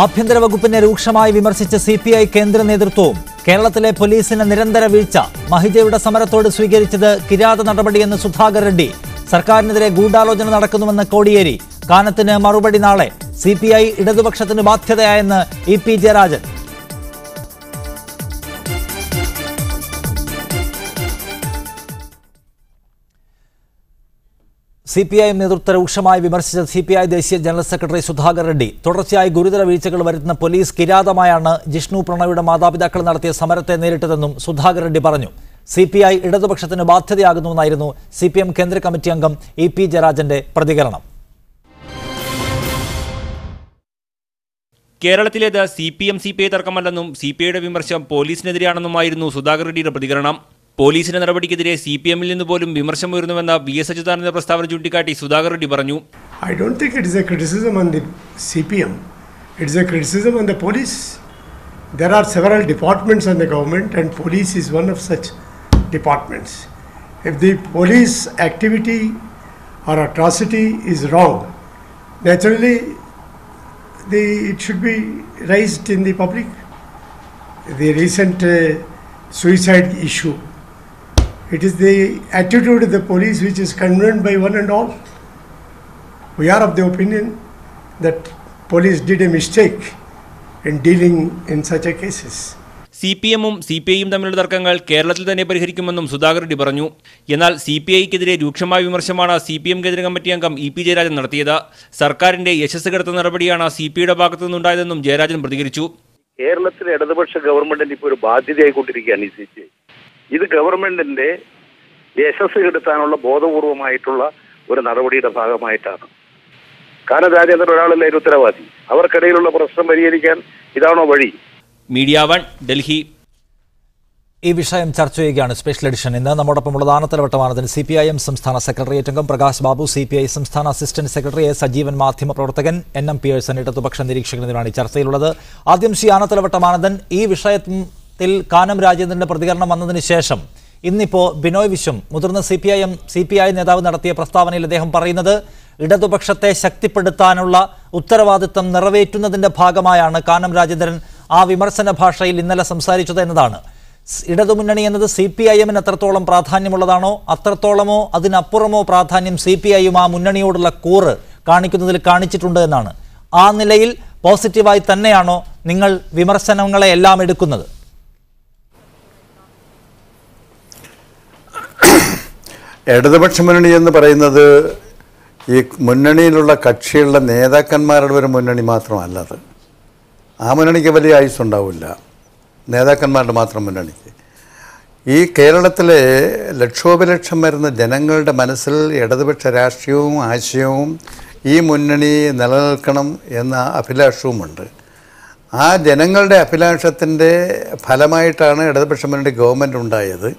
ആഭ്യന്തര വകുപ്പിനെ രൂക്ഷമായി വിമർശിച്ച സിപിഐ കേന്ദ്ര നേതൃത്വവും കേരളത്തിലെ പോലീസിന് നിരന്തര വീഴ്ച മഹിജയുടെ സമരത്തോട് സ്വീകരിച്ചത് കിരാത നടപടിയെന്ന് സുധാകർ റെഡ്ഡി. സർക്കാരിനെതിരെ ഗൂഢാലോചന നടക്കുന്നുവെന്ന് കോടിയേരി. കാനത്തിന് മറുപടി നാളെ. സിപിഐ ഇടതുപക്ഷത്തിന് ബാധ്യതയായെന്ന് ഇ പി ജയരാജൻ. സിപിഐ നേതൃത്വത്തെ രൂക്ഷമായി വിമർശിച്ച സിപിഐ ദേശീയ ജനറൽ സെക്രട്ടറി സുധാകർ റെഡ്ഡി. തുടർച്ചയായി ഗുരുതര വീഴ്ചകൾ വരുത്തുന്ന പോലീസ് കിരാതമായാണ് ജിഷ്ണു പ്രണയുടെ മാതാപിതാക്കൾ നടത്തിയ സമരത്തെ നേരിട്ടതെന്നും സുധാകർ റെഡ്ഡി പറഞ്ഞു. സിപിഐ ഇടതുപക്ഷത്തിന് ബാധ്യതയാകുന്നുവെന്നായിരുന്നു സിപിഎം കേന്ദ്ര കമ്മിറ്റി അംഗം ഇ പി ജയരാജന്റെ പ്രതികരണം. കേരളത്തിലേത് സിപിഐ തർക്കമല്ലെന്നും സിപിഐയുടെ വിമർശനം പോലീസിനെതിരെയാണെന്നുമായിരുന്നു സുധാകർ റെഡ്ഡിയുടെ പ്രതികരണം. പോലീസിന്റെ നടപടിക്കെതിരെ സിപിഎമ്മിൽ നിന്ന് പോലും വിമർശനമുയർന്നുവെന്ന വി.എസ്. അച്യുതാനന്ദന്റെ പ്രസ്താവന ചൂണ്ടിക്കാട്ടി സുധാകർ റെഡ്ഡി പറഞ്ഞു. I don't think it is a criticism on the CPM. It is a criticism on the police. There are several departments on the government and police is one of such departments. If the police activity or atrocity is wrong, naturally it should be raised in the public. The recent suicide issue, it is the attitude of the police which is condemned by one and all. We are of the opinion that police did a mistake in dealing in such a cases. സിപിഎമ്മും സിപിഐയും തമ്മിലുള്ള തർക്കങ്ങൾ കേരളത്തിൽ തന്നെ പരിഹരിക്കുമെന്നും സുധാകർ റെഡ്ഡി പറഞ്ഞു. എന്നാൽ സിപിഐക്കെതിരെ രൂക്ഷമായ വിമർശനമാണ് CPM കേന്ദ്ര കമ്മിറ്റി അംഗം ഇ പി ജയരാജൻ നടത്തിയത്. സർക്കാരിന്റെ യശസ് കെടുത്തുന്ന നടപടിയാണ് സിപിഐയുടെ ഭാഗത്തു നിന്നുണ്ടായതെന്നും ജയരാജൻ പ്രതികരിച്ചു. കേരളത്തിലെ ഇടതുപക്ഷ ഗവൺമെന്റിന് ഇപ്പോൾ ഒരു ബാധ്യതയായിക്കൊണ്ടിരിക്കുകയാണ് ഈ സിപിഐ. ഇത് ഗവൺമെന്റിന്റെ യശസ് കെടുത്താനുള്ള ബോധപൂർവമായിട്ടുള്ള ഒരു നടപടിയുടെ ഭാഗമായിട്ടാണ്. കാരണം രാജ്യത്തിന് ഒരാളല്ല ഒരു ഉത്തരവാദി. അവർക്കിടയിലുള്ള പ്രശ്നം പരിഹരിക്കാൻ ഇതാണോ വഴി? Media one, Delhi. ഈ വിഷയം ചർച്ച ചെയ്യുകയാണ് സ്പെഷ്യൽ എഡിഷൻ. ഇന്ന് നമ്മോടൊപ്പമുള്ളത് ആനത്തലവട്ടമാനന്ദൻ, സിപിഐഎം സംസ്ഥാന സെക്രട്ടേറിയറ്റ് അംഗം, പ്രകാശ് ബാബു, സിപിഐ സംസ്ഥാന അസിസ്റ്റന്റ് സെക്രട്ടറി, എ സജീവൻ മാധ്യമപ്രവർത്തകൻ, NM പിയേഴ്സൺ ഇടതുപക്ഷ നിരീക്ഷകൻ എന്നിവരാണ് ഈ ചർച്ചയിലുള്ളത്. ആദ്യം ശ്രീ ആനത്തലവട്ടമാനന്ദൻ, ഈ വിഷയത്തിൽ കാനം രാജേന്ദ്രന്റെ പ്രതികരണം വന്നതിന് ശേഷം ഇന്നിപ്പോൾ ബിനോയ് വിശ്വം, മുതിർന്ന സിപിഐ നേതാവ് നടത്തിയ പ്രസ്താവനയിൽ അദ്ദേഹം പറയുന്നത് ഇടതുപക്ഷത്തെ ശക്തിപ്പെടുത്താനുള്ള ഉത്തരവാദിത്തം നിറവേറ്റുന്നതിന്റെ ഭാഗമായാണ് കാനം രാജേന്ദ്രൻ ആ വിമർശന ഭാഷയിൽ ഇന്നലെ സംസാരിച്ചത് എന്നതാണ്. ഇടതുമുന്നണി എന്നത് സിപിഐഎമ്മിന് എത്രത്തോളം പ്രാധാന്യമുള്ളതാണോ അത്രത്തോളമോ അതിനപ്പുറമോ പ്രാധാന്യം സിപിഐയും ആ മുന്നണിയോടുള്ള കൂറ് കാണിക്കുന്നതിൽ കാണിച്ചിട്ടുണ്ട് എന്നാണ്. ആ നിലയിൽ പോസിറ്റീവായി തന്നെയാണോ നിങ്ങൾ വിമർശനങ്ങളെ എല്ലാം എടുക്കുന്നത്? ഇടതുപക്ഷ മുന്നണി എന്ന് പറയുന്നത് ഈ മുന്നണിയിലുള്ള കക്ഷികളുടെ നേതാക്കന്മാരുടെ ഒരു മുന്നണി മാത്രമല്ലത്. ആ മുന്നണിക്ക് വലിയ ആയുസ്സുണ്ടാവില്ല, നേതാക്കന്മാരുടെ മാത്രം മുന്നണിക്ക്. ഈ കേരളത്തിലെ ലക്ഷോപലക്ഷം വരുന്ന ജനങ്ങളുടെ മനസ്സിൽ ഇടതുപക്ഷ രാഷ്ട്രീയവും ആശയവും ഈ മുന്നണി നിലനിൽക്കണം എന്ന അഭിലാഷവുമുണ്ട്. ആ ജനങ്ങളുടെ അഭിലാഷത്തിൻ്റെ ഫലമായിട്ടാണ് ഇടതുപക്ഷ മുന്നണി ഗവൺമെൻറ് ഉണ്ടായത്.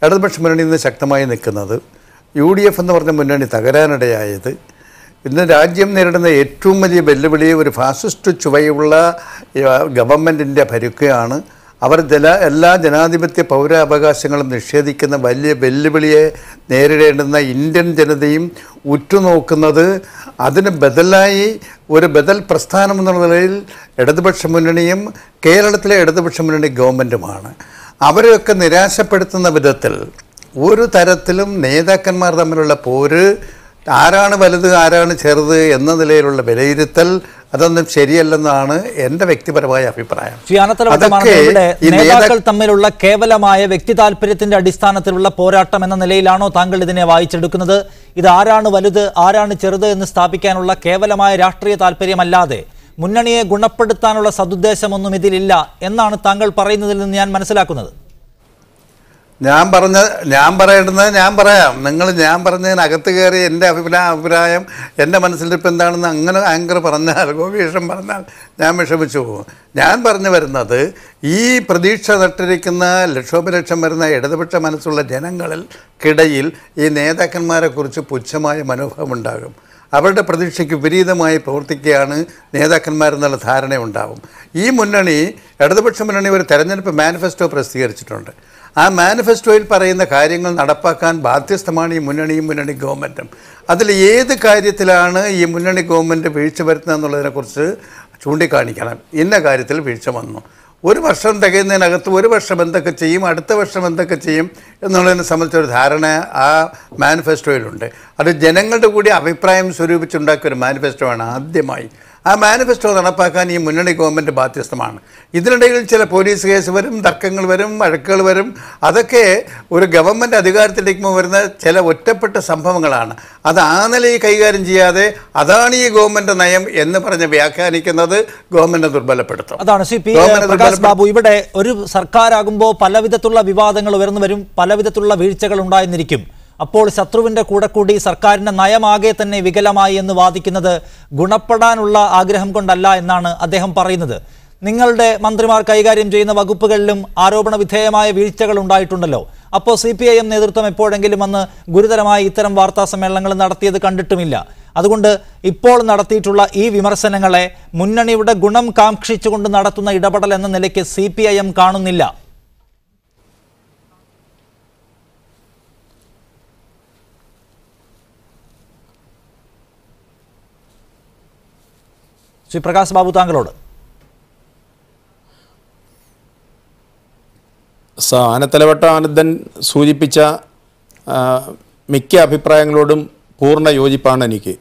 ഇടതുപക്ഷ മുന്നണി ഇന്ന് ശക്തമായി നിൽക്കുന്നത്. UDF എന്ന് പറഞ്ഞ മുന്നണി തകരാനിടയായത്. ഇന്ന് രാജ്യം നേരിടുന്ന ഏറ്റവും വലിയ വെല്ലുവിളി ഒരു ഫാസിസ്റ്റ് ചുവയുള്ള ഗവൺമെൻറ്റിൻ്റെ പരുക്കയാണ്. അവർ എല്ലാ ജനാധിപത്യ പൗരാവകാശങ്ങളും നിഷേധിക്കുന്ന വലിയ വെല്ലുവിളിയെ നേരിടേണ്ടുന്ന ഇന്ത്യൻ ജനതയും ഉറ്റുനോക്കുന്നത്. അതിന് ബദലായി ഒരു ബദൽ പ്രസ്ഥാനം എന്നുള്ള നിലയിൽ ഇടതുപക്ഷ മുന്നണിയും കേരളത്തിലെ ഇടതുപക്ഷ മുന്നണി ഗവൺമെൻറ്റുമാണ്. അവരെയൊക്കെ നിരാശപ്പെടുത്തുന്ന വിധത്തിൽ ഒരു തരത്തിലും നേതാക്കന്മാർ തമ്മിലുള്ള പോര്, ആരാണ് വലുത് ആരാണ് ചെറുത് എന്ന നിലയിലുള്ള വിലയിരുത്തൽ, അതൊന്നും ശരിയല്ലെന്നാണ് എൻ്റെ വ്യക്തിപരമായ അഭിപ്രായം. നേതാക്കൾ തമ്മിലുള്ള കേവലമായ വ്യക്തി താല്പര്യത്തിന്റെ അടിസ്ഥാനത്തിലുള്ള പോരാട്ടം എന്ന നിലയിലാണോ താങ്കൾ ഇതിനെ വായിച്ചെടുക്കുന്നത്? ഇത് ആരാണ് വലുത് ആരാണ് ചെറുത് എന്ന് സ്ഥാപിക്കാനുള്ള കേവലമായ രാഷ്ട്രീയ താല്പര്യമല്ലാതെ മുന്നണിയെ ഗുണപ്പെടുത്താനുള്ള സദുദ്ദേശമൊന്നും ഇതിലില്ല എന്നാണ് താങ്കൾ പറയുന്നതിൽ നിന്ന് ഞാൻ മനസ്സിലാക്കുന്നത്. ഞാൻ പറയേണ്ടത് ഞാൻ പറയാം. ഞാൻ പറഞ്ഞതിനകത്ത് കയറി എൻ്റെ അഭിപ്രായം എൻ്റെ മനസ്സിലിപ്പോൾ എന്താണെന്ന് അങ്ങനെ ആങ്കർ പറഞ്ഞാൽ, ഗോപീഷൻ പറഞ്ഞാൽ ഞാൻ വിഷമിച്ചു പോകും. ഞാൻ പറഞ്ഞു വരുന്നത് ഈ പ്രതീക്ഷ നട്ടിരിക്കുന്ന ലക്ഷോപലക്ഷം വരുന്ന ഇടതുപക്ഷ മനസ്സുള്ള ജനങ്ങൾക്കിടയിൽ ഈ നേതാക്കന്മാരെക്കുറിച്ച് പുച്ഛമായ മനോഭാവം ഉണ്ടാകും. അവരുടെ പ്രതീക്ഷയ്ക്ക് വിപരീതമായി പ്രവർത്തിക്കുകയാണ് നേതാക്കന്മാരെന്നുള്ള ധാരണയുണ്ടാവും. ഈ മുന്നണി, ഇടതുപക്ഷ മുന്നണി ഒരു തെരഞ്ഞെടുപ്പ് മാനിഫെസ്റ്റോ പ്രസിദ്ധീകരിച്ചിട്ടുണ്ട്. ആ മാനിഫെസ്റ്റോയിൽ പറയുന്ന കാര്യങ്ങൾ നടപ്പാക്കാൻ ബാധ്യസ്ഥമാണ് ഈ മുന്നണിയും മുന്നണി ഗവൺമെൻറ്റും. അതിൽ ഏത് കാര്യത്തിലാണ് ഈ മുന്നണി ഗവൺമെൻറ് വീഴ്ച വരുത്തുന്നത് എന്നുള്ളതിനെക്കുറിച്ച് ചൂണ്ടിക്കാണിക്കണം, ഇന്ന കാര്യത്തിൽ വീഴ്ച വന്നു. ഒരു വർഷം തികയുന്നതിനകത്ത് ഒരു വർഷം എന്തൊക്കെ ചെയ്യും, അടുത്ത വർഷം എന്തൊക്കെ ചെയ്യും എന്നുള്ളതിനെ സംബന്ധിച്ചൊരു ധാരണ ആ മാനിഫെസ്റ്റോയിലുണ്ട്. അത് ജനങ്ങളുടെ കൂടി അഭിപ്രായം സ്വരൂപിച്ചുണ്ടാക്കിയ ഒരു മാനിഫെസ്റ്റോ ആണ് ആദ്യമായി. ആ മാനിഫെസ്റ്റോ നടപ്പാക്കാൻ ഈ മുന്നണി ഗവൺമെൻറ് ബാധ്യസ്ഥമാണ്. ഇതിനിടയിൽ ചില പോലീസ് കേസ് വരും, തർക്കങ്ങൾ വരും, വഴക്കുകൾ വരും. അതൊക്കെ ഒരു ഗവൺമെൻറ് അധികാരത്തിലേക്ക് വരുന്ന ചില ഒറ്റപ്പെട്ട സംഭവങ്ങളാണ്. അത് ആ നിലയിൽ കൈകാര്യം ചെയ്യാതെ അതാണ് ഈ ഗവൺമെൻറ് നയം എന്ന് പറഞ്ഞ് വ്യാഖ്യാനിക്കുന്നത് ഗവൺമെൻറ് ദുർബലപ്പെടുത്തും. അതാണ് ശ്രീ പ്രകാശ് ബാബു, ഇവിടെ ഒരു സർക്കാരാകുമ്പോൾ പലവിധത്തിലുള്ള വിവാദങ്ങൾ ഉയർന്നു വരും, പലവിധത്തിലുള്ള വീഴ്ചകൾ ഉണ്ടായെന്നിരിക്കും. അപ്പോൾ ശത്രുവിൻ്റെ കൂടെ കൂടി സർക്കാരിൻ്റെ നയമാകെ തന്നെ വികലമായി എന്ന് വാദിക്കുന്നത് ഗുണപ്പെടാനുള്ള ആഗ്രഹം കൊണ്ടല്ല എന്നാണ് അദ്ദേഹം പറയുന്നത്. നിങ്ങളുടെ മന്ത്രിമാർ കൈകാര്യം ചെയ്യുന്ന വകുപ്പുകളിലും ആരോപണ വിധേയമായ വീഴ്ചകൾ ഉണ്ടായിട്ടുണ്ടല്ലോ. അപ്പോൾ CPIM നേതൃത്വം എപ്പോഴെങ്കിലും വന്ന് ഗുരുതരമായി ഇത്തരം വാർത്താ സമ്മേളനങ്ങൾ നടത്തിയത് കണ്ടിട്ടുമില്ല. അതുകൊണ്ട് ഇപ്പോൾ നടത്തിയിട്ടുള്ള ഈ വിമർശനങ്ങളെ മുന്നണിയുടെ ഗുണം കാക്ഷിച്ചുകൊണ്ട് നടത്തുന്ന ഇടപെടൽ എന്ന നിലയ്ക്ക് CPIM കാണുന്നില്ല. ശ്രീ പ്രകാശ് ബാബു, താങ്കളോട്. ആനത്തലവട്ട ആനന്ദൻ സൂചിപ്പിച്ച മിക്ക അഭിപ്രായങ്ങളോടും പൂർണ്ണ യോജിപ്പാണ് എനിക്ക്.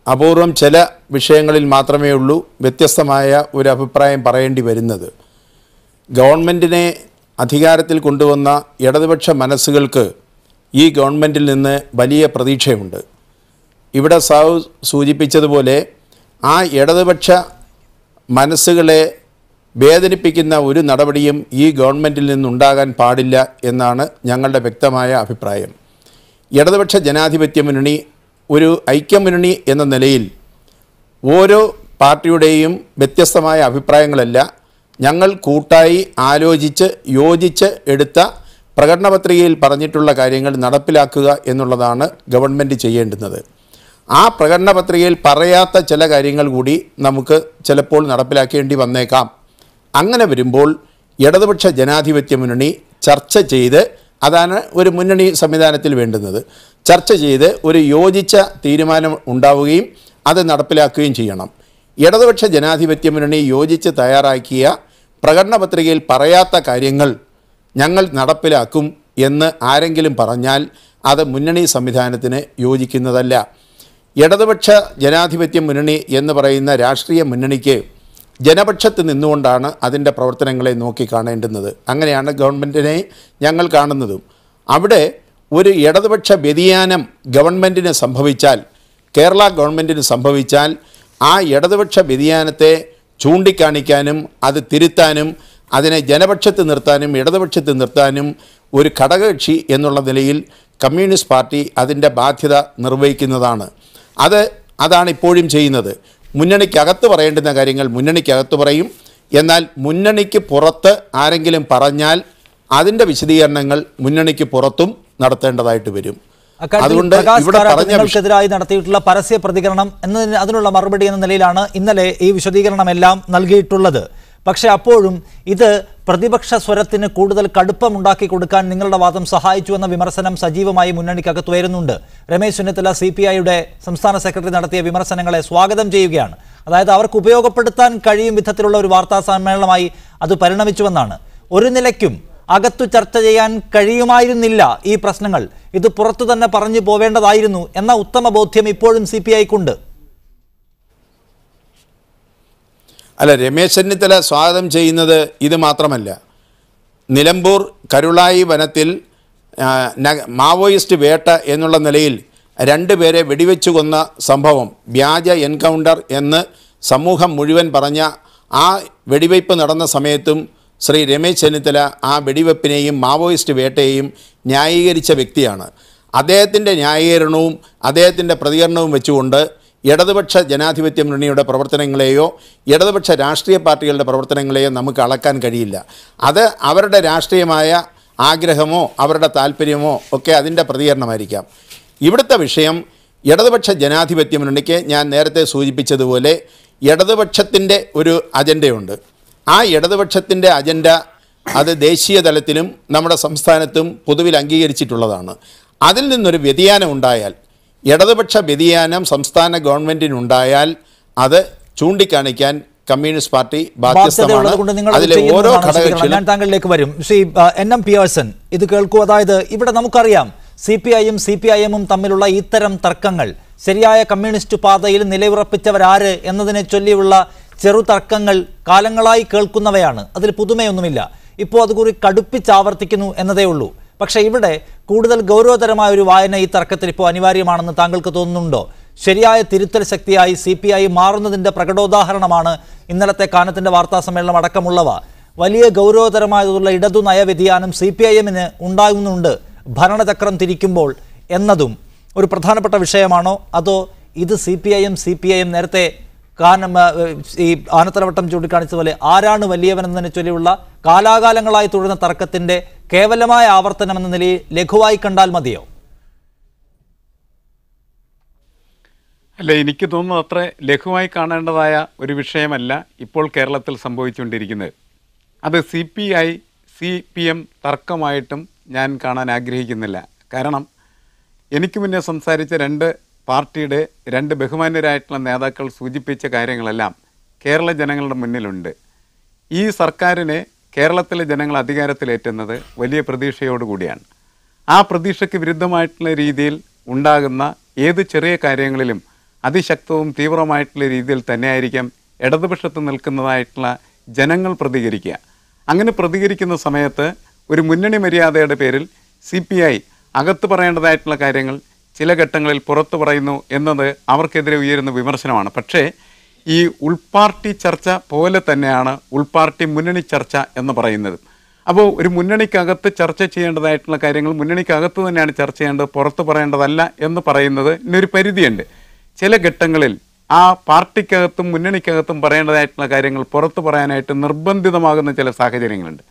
അപൂർവം ചില വിഷയങ്ങളിൽ മാത്രമേ ഉള്ളൂ വ്യത്യസ്തമായ ഒരു അഭിപ്രായം പറയേണ്ടി വരുന്നത്. ഗവൺമെൻറ്റിനെ അധികാരത്തിൽ കൊണ്ടുവന്ന ഇടതുപക്ഷ മനസ്സുകൾക്ക് ഈ ഗവൺമെൻറ്റിൽ നിന്ന് വലിയ പ്രതീക്ഷയുണ്ട്. ഇവിടെ സാഹു സൂചിപ്പിച്ചതുപോലെ ആ ഇടതുപക്ഷ മനസ്സുകളെ വേദനിപ്പിക്കുന്ന ഒരു നടപടിയും ഈ ഗവൺമെൻറ്റിൽ നിന്നുണ്ടാകാൻ പാടില്ല എന്നാണ് ഞങ്ങളുടെ വ്യക്തമായ അഭിപ്രായം. ഇടതുപക്ഷ ജനാധിപത്യ മുന്നണി ഒരു ഐക്യമുന്നണി എന്ന നിലയിൽ ഓരോ പാർട്ടിയുടെയും വ്യത്യസ്തമായ അഭിപ്രായങ്ങളല്ല, ഞങ്ങൾ കൂട്ടായി ആലോചിച്ച് യോജിച്ച് എടുത്ത പ്രകടനപത്രികയിൽ പറഞ്ഞിട്ടുള്ള കാര്യങ്ങൾ നടപ്പിലാക്കുക എന്നുള്ളതാണ് ഗവൺമെൻറ് ചെയ്യേണ്ടുന്നത്. ആ പ്രകടന പത്രികയിൽ പറയാത്ത ചില കാര്യങ്ങൾ കൂടി നമുക്ക് ചിലപ്പോൾ നടപ്പിലാക്കേണ്ടി വന്നേക്കാം. അങ്ങനെ വരുമ്പോൾ ഇടതുപക്ഷ ജനാധിപത്യ മുന്നണി ചർച്ച ചെയ്ത്, അതാണ് ഒരു മുന്നണി സംവിധാനത്തിൽ വേണ്ടുന്നത്, ചർച്ച ചെയ്ത് ഒരു യോജിച്ച തീരുമാനം ഉണ്ടാവുകയും അത് നടപ്പിലാക്കുകയും ചെയ്യണം. ഇടതുപക്ഷ ജനാധിപത്യ മുന്നണി യോജിച്ച് തയ്യാറാക്കിയ പ്രകടന പത്രികയിൽ പറയാത്ത കാര്യങ്ങൾ ഞങ്ങൾ നടപ്പിലാക്കും എന്ന് ആരെങ്കിലും പറഞ്ഞാൽ അത് മുന്നണി സംവിധാനത്തിന് യോജിക്കുന്നതല്ല. ഇടതുപക്ഷ ജനാധിപത്യ മുന്നണി എന്ന് പറയുന്ന രാഷ്ട്രീയ മുന്നണിക്ക് ജനപക്ഷത്ത് നിന്നുകൊണ്ടാണ് അതിൻ്റെ പ്രവർത്തനങ്ങളെ നോക്കിക്കാണേണ്ടുന്നത്. അങ്ങനെയാണ് ഗവൺമെൻറ്റിനെ ഞങ്ങൾ കാണുന്നതും. അവിടെ ഒരു ഇടതുപക്ഷ വ്യതിയാനം ഗവൺമെൻറ്റിന് സംഭവിച്ചാൽ, കേരള ഗവൺമെൻറ്റിന് സംഭവിച്ചാൽ, ആ ഇടതുപക്ഷ വ്യതിയാനത്തെ ചൂണ്ടിക്കാണിക്കാനും അത് തിരുത്താനും അതിനെ ജനപക്ഷത്ത് നിർത്താനും ഇടതുപക്ഷത്ത് നിർത്താനും ഒരു ഘടകകക്ഷി എന്നുള്ള നിലയിൽ കമ്മ്യൂണിസ്റ്റ് പാർട്ടി അതിൻ്റെ ബാധ്യത നിർവഹിക്കുന്നതാണ്. അതാണ് ഇപ്പോഴും ചെയ്യുന്നത്. മുന്നണിക്കകത്ത് പറയേണ്ടുന്ന കാര്യങ്ങൾ മുന്നണിക്കകത്ത് പറയും. എന്നാൽ മുന്നണിക്ക് പുറത്ത് ആരെങ്കിലും പറഞ്ഞാൽ അതിൻ്റെ വിശദീകരണങ്ങൾ മുന്നണിക്ക് പുറത്തും നടത്തേണ്ടതായിട്ട് വരും. അതുകൊണ്ട് ഇവിടെ പറഞ്ഞതിനെതിരായി നടത്തിയിട്ടുള്ള പരസ്യ പ്രതികരണം അതിനുള്ള മറുപടി എന്ന നിലയിലാണ് ഇന്നലെ ഈ വിശദീകരണമെല്ലാം നൽകിയിട്ടുള്ളത്. പക്ഷേ അപ്പോഴും ഇത് പ്രതിപക്ഷ സ്വരത്തിന് കൂടുതൽ കടുപ്പമുണ്ടാക്കി കൊടുക്കാൻ നിങ്ങളുടെ വാദം സഹായിച്ചു എന്ന വിമർശനം സജീവമായി മുന്നണിക്കകത്ത് വരുന്നുണ്ട്. രമേശ് ചെന്നിത്തല CPIയുടെ സംസ്ഥാന സെക്രട്ടറി നടത്തിയ വിമർശനങ്ങളെ സ്വാഗതം ചെയ്യുകയാണ്. അതായത് അവർക്ക് ഉപയോഗപ്പെടുത്താൻ കഴിയും വിധത്തിലുള്ള ഒരു വാർത്താ സമ്മേളനമായി അത് പരിണമിച്ചുവെന്നാണ്. ഒരു നിലയ്ക്കും അകത്തു ചർച്ച ചെയ്യാൻ കഴിയുമായിരുന്നില്ല ഈ പ്രശ്നങ്ങൾ, ഇത് പുറത്തു തന്നെ പറഞ്ഞു പോവേണ്ടതായിരുന്നു എന്ന ഉത്തമ ബോധ്യം ഇപ്പോഴും CPIക്കുണ്ട്. അല്ല, രമേശ് ചെന്നിത്തല സ്വാഗതം ചെയ്യുന്നത് ഇത് മാത്രമല്ല. നിലമ്പൂർ കരുളായി വനത്തിൽ മാവോയിസ്റ്റ് വേട്ട എന്നുള്ള നിലയിൽ 2 പേരെ വെടിവെച്ചു കൊന്ന സംഭവം വ്യാജ എൻകൗണ്ടർ എന്ന് സമൂഹം മുഴുവൻ പറഞ്ഞ ആ വെടിവയ്പ് നടന്ന സമയത്തും ശ്രീ രമേശ് ചെന്നിത്തല ആ വെടിവെപ്പിനെയും മാവോയിസ്റ്റ് വേട്ടയെയും ന്യായീകരിച്ച വ്യക്തിയാണ്. അദ്ദേഹത്തിൻ്റെ ന്യായീകരണവും അദ്ദേഹത്തിൻ്റെ പ്രതികരണവും വെച്ചുകൊണ്ട് ഇടതുപക്ഷ ജനാധിപത്യ മുന്നണിയുടെ പ്രവർത്തനങ്ങളെയോ ഇടതുപക്ഷ രാഷ്ട്രീയ പാർട്ടികളുടെ പ്രവർത്തനങ്ങളെയോ നമുക്ക് അളക്കാൻ കഴിയില്ല. അത് അവരുടെ രാഷ്ട്രീയമായ ആഗ്രഹമോ അവരുടെ താല്പര്യമോ ഒക്കെ അതിൻ്റെ പ്രതികരണമായിരിക്കാം. ഇവിടുത്തെ വിഷയം ഇടതുപക്ഷ ജനാധിപത്യ മുന്നണിക്ക് ഞാൻ നേരത്തെ സൂചിപ്പിച്ചതുപോലെ ഇടതുപക്ഷത്തിൻ്റെ ഒരു അജണ്ടയുണ്ട്. ആ ഇടതുപക്ഷത്തിൻ്റെ അജണ്ട അത് ദേശീയ തലത്തിലും നമ്മുടെ സംസ്ഥാനത്തും പൊതുവിൽ അംഗീകരിച്ചിട്ടുള്ളതാണ്. അതിൽ നിന്നൊരു വ്യതിയാനം ഉണ്ടായാൽ, ഇടതുപക്ഷ വ്യതിയാനം സംസ്ഥാന ഗവൺമെൻറ്റിനുണ്ടായാൽ അത് ചൂണ്ടിക്കാണിക്കാൻ കമ്മ്യൂണിസ്റ്റ് പാർട്ടി ബാധ്യസ്ഥമാണ്. ബാധ്യതയുള്ളതുകൊണ്ട് നിങ്ങൾ അത് അതിലെ ഓരോ ചെയ്യുന്നതാണ് സ്വീകരണം. ഘടകകക്ഷികളും ഞാൻ താങ്കളിലേക്ക് വരും. ശ്രീ NM പിയേഴ്സൺ, ഇത് കേൾക്കൂ. അതായത് ഇവിടെ നമുക്കറിയാം CPIയും CPIMും തമ്മിലുള്ള ഇത്തരം തർക്കങ്ങൾ ശരിയായ കമ്മ്യൂണിസ്റ്റ് പാതയിൽ നിലയുറപ്പിച്ചവരാര് എന്നതിനെ ചൊല്ലിയുള്ള ചെറു തർക്കങ്ങൾ കാലങ്ങളായി കേൾക്കുന്നവയാണ്. അതിൽ പുതുമയൊന്നുമില്ല. ഇപ്പോൾ അതുകൂടി കടുപ്പിച്ചാവർത്തിക്കുന്നു എന്നതേ ഉള്ളൂ. പക്ഷേ ഇവിടെ കൂടുതൽ ഗൗരവതരമായ ഒരു വായന ഈ തർക്കത്തിൽ ഇപ്പോൾ അനിവാര്യമാണെന്ന് താങ്കൾക്ക് തോന്നുന്നുണ്ടോ? ശരിയായ തിരുത്തൽ ശക്തിയായി CPI മാറുന്നതിൻ്റെ പ്രകടോദാഹരണമാണ് ഇന്നലത്തെ കാനത്തിൻ്റെ വാർത്താ സമ്മേളനം അടക്കമുള്ളവ. വലിയ ഗൗരവതരമായതുള്ള ഇടതു നയ വ്യതിയാനം CPIMന് ഉണ്ടാകുന്നുണ്ട് ഭരണചക്രം തിരിക്കുമ്പോൾ എന്നതും ഒരു പ്രധാനപ്പെട്ട വിഷയമാണോ? അതോ ഇത് CPIM നേരത്തെ ഈ ആനത്തലവട്ടം ചൂണ്ടിക്കാണിച്ച പോലെ ആരാണ് വലിയവനെന്നതിനെ ചൊല്ലിയുള്ള കാലാകാലങ്ങളായി തുടരുന്ന തർക്കത്തിന്റെ കേവലമായ ആവർത്തനം എന്ന നിലയിൽ ലഘുവായി കണ്ടാൽ മതിയോ? അല്ല, എനിക്ക് തോന്നുന്നു അത്ര ലഘുവായി കാണേണ്ടതായ ഒരു വിഷയമല്ല ഇപ്പോൾ കേരളത്തിൽ സംഭവിച്ചുകൊണ്ടിരിക്കുന്നത്. അത് CPM തർക്കമായിട്ടും ഞാൻ കാണാൻ ആഗ്രഹിക്കുന്നില്ല. കാരണം എനിക്ക് മുന്നേ സംസാരിച്ച രണ്ട് പാർട്ടിയുടെ രണ്ട് ബഹുമാന്യരായിട്ടുള്ള നേതാക്കൾ സൂചിപ്പിച്ച കാര്യങ്ങളെല്ലാം കേരള ജനങ്ങളുടെ മുന്നിലുണ്ട്. ഈ സർക്കാരിനെ കേരളത്തിലെ ജനങ്ങൾ അധികാരത്തിലേറ്റുന്നത് വലിയ പ്രതീക്ഷയോടുകൂടിയാണ്. ആ പ്രതീക്ഷയ്ക്ക് വിരുദ്ധമായിട്ടുള്ള രീതിയിൽ ഉണ്ടാകുന്ന ഏത് ചെറിയ കാര്യങ്ങളിലും അതിശക്തവും തീവ്രമായിട്ടുള്ള രീതിയിൽ തന്നെയായിരിക്കും ഇടതുപക്ഷത്ത് നിൽക്കുന്നതായിട്ടുള്ള ജനങ്ങൾ പ്രതികരിക്കുക. അങ്ങനെ പ്രതികരിക്കുന്ന സമയത്ത് ഒരു മുന്നണി മര്യാദയുടെ പേരിൽ CPI അകത്ത് പറയേണ്ടതായിട്ടുള്ള കാര്യങ്ങൾ ചില ഘട്ടങ്ങളിൽ പുറത്തു പറയുന്നു എന്നത് അവർക്കെതിരെ ഉയരുന്ന വിമർശനമാണ്. പക്ഷേ ഈ ഉൾപാർട്ടി ചർച്ച പോലെ തന്നെയാണ് ഉൾപാർട്ടി മുന്നണി ചർച്ച എന്ന് പറയുന്നത്. അപ്പോൾ ഒരു മുന്നണിക്കകത്ത് ചർച്ച ചെയ്യേണ്ടതായിട്ടുള്ള കാര്യങ്ങൾ മുന്നണിക്കകത്ത് തന്നെയാണ് ചർച്ച ചെയ്യേണ്ടത്, പുറത്ത് പറയേണ്ടതല്ല എന്ന് പറയുന്നത് ഇന്നൊരു പരിധിയുണ്ട്. ചില ഘട്ടങ്ങളിൽ ആ പാർട്ടിക്കകത്തും മുന്നണിക്കകത്തും പറയേണ്ടതായിട്ടുള്ള കാര്യങ്ങൾ പുറത്തു പറയാനായിട്ട് നിർബന്ധിതമാകുന്ന ചില സാഹചര്യങ്ങളുണ്ട്.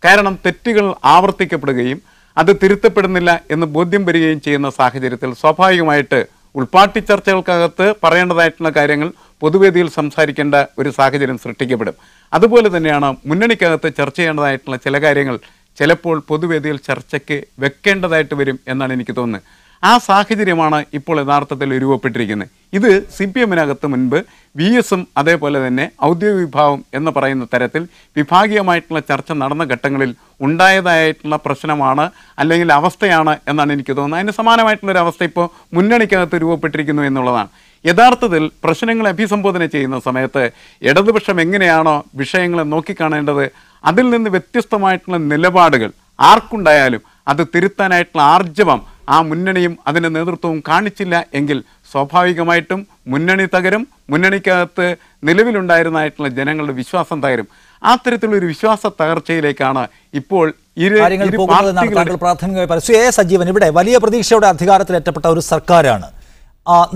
കാരണം തെറ്റുകൾ ആവർത്തിക്കപ്പെടുകയും അത് തിരുത്തപ്പെടുന്നില്ല എന്ന് ബോധ്യം വരികയും ചെയ്യുന്ന സാഹചര്യത്തിൽ സ്വാഭാവികമായിട്ട് ഉൾപാർട്ടി ചർച്ചകൾക്കകത്ത് പറയേണ്ടതായിട്ടുള്ള കാര്യങ്ങൾ പൊതുവേദിയിൽ സംസാരിക്കേണ്ട ഒരു സാഹചര്യം സൃഷ്ടിക്കപ്പെടും. അതുപോലെ തന്നെയാണ് മുന്നണിക്കകത്ത് ചർച്ച ചെയ്യേണ്ടതായിട്ടുള്ള ചില കാര്യങ്ങൾ ചിലപ്പോൾ പൊതുവേദിയിൽ ചർച്ചയ്ക്ക് വെക്കേണ്ടതായിട്ട് വരും എന്നാണ് എനിക്ക് തോന്നുന്നത്. ആ സാഹചര്യമാണ് ഇപ്പോൾ യഥാർത്ഥത്തിൽ രൂപപ്പെട്ടിരിക്കുന്നത്. ഇത് CPMനകത്ത് മുൻപ് VSും അതേപോലെ തന്നെ ഔദ്യോഗിക വിഭാഗം എന്ന് പറയുന്ന തരത്തിൽ വിഭാഗീയമായിട്ടുള്ള ചർച്ച നടന്ന ഘട്ടങ്ങളിൽ ഉണ്ടായതായിട്ടുള്ള പ്രശ്നമാണ് അല്ലെങ്കിൽ അവസ്ഥയാണ് എന്നാണ് എനിക്ക് തോന്നുന്നത്. അതിന് സമാനമായിട്ടുള്ളൊരു അവസ്ഥ ഇപ്പോൾ മുന്നണിക്കകത്ത് രൂപപ്പെട്ടിരിക്കുന്നു എന്നുള്ളതാണ്. യഥാർത്ഥത്തിൽ പ്രശ്നങ്ങളെ അഭിസംബോധന ചെയ്യുന്ന സമയത്ത് ഇടതുപക്ഷം എങ്ങനെയാണോ വിഷയങ്ങളെ നോക്കിക്കാണേണ്ടത് അതിൽ നിന്ന് വ്യത്യസ്തമായിട്ടുള്ള നിലപാടുകൾ ആർക്കുണ്ടായാലും അത് തിരുത്താനായിട്ടുള്ള ആർജവം ആ മുന്നണിയും അതിൻ്റെ നേതൃത്വവും കാണിച്ചില്ല എങ്കിൽ സ്വാഭാവികമായിട്ടും മുന്നണി തകരും, മുന്നണിക്കകത്ത് നിലവിലുണ്ടായിരുന്നതായിട്ടുള്ള ജനങ്ങളുടെ വിശ്വാസം തകരും. ആ തരത്തിലൊരു വിശ്വാസ തകർച്ചയിലേക്കാണ് ഇപ്പോൾ പ്രാഥമികമായി സജീവൻ ഇവിടെ വലിയ പ്രതീക്ഷയോടെ അധികാരത്തിലേറ്റപ്പെട്ട ഒരു സർക്കാരാണ്.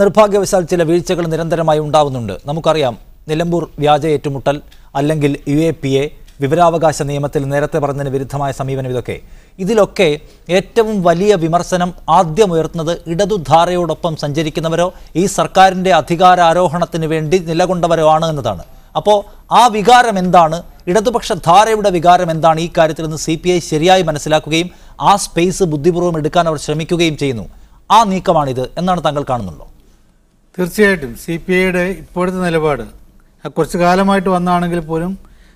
നിർഭാഗ്യവശാൽ ചില വീഴ്ചകൾ നിരന്തരമായി ഉണ്ടാവുന്നുണ്ട്. നമുക്കറിയാം നിലമ്പൂർ വ്യാജ ഏറ്റുമുട്ടൽ അല്ലെങ്കിൽ UAPA വിവരാവകാശ നിയമത്തിൽ നേരത്തെ പറഞ്ഞതിന് വിരുദ്ധമായ സമീപനം, ഇതിലൊക്കെ ഏറ്റവും വലിയ വിമർശനം ആദ്യം ഉയർത്തുന്നത് ഇടതുധാരയോടൊപ്പം സഞ്ചരിക്കുന്നവരോ ഈ സർക്കാരിൻ്റെ അധികാരാരോഹണത്തിന് വേണ്ടി നിലകൊണ്ടവരോ ആണ് എന്നതാണ്. അപ്പോൾ ആ വികാരം എന്താണ്, ഇടതുപക്ഷ ധാരയുടെ വികാരം എന്താണ്, ഈ കാര്യത്തിൽ നിന്ന് CPI ശരിയായി മനസ്സിലാക്കുകയും ആ സ്പേസ് ബുദ്ധിപൂർവ്വം എടുക്കാൻ അവർ ശ്രമിക്കുകയും ചെയ്യുന്നു. ആ നീക്കമാണിത് എന്നാണ് താങ്കൾ കാണുന്നുണ്ടോ? തീർച്ചയായിട്ടും CPIയുടെ ഇപ്പോഴത്തെ നിലപാട് കുറച്ച് കാലമായിട്ട് വന്നാണെങ്കിൽ പോലും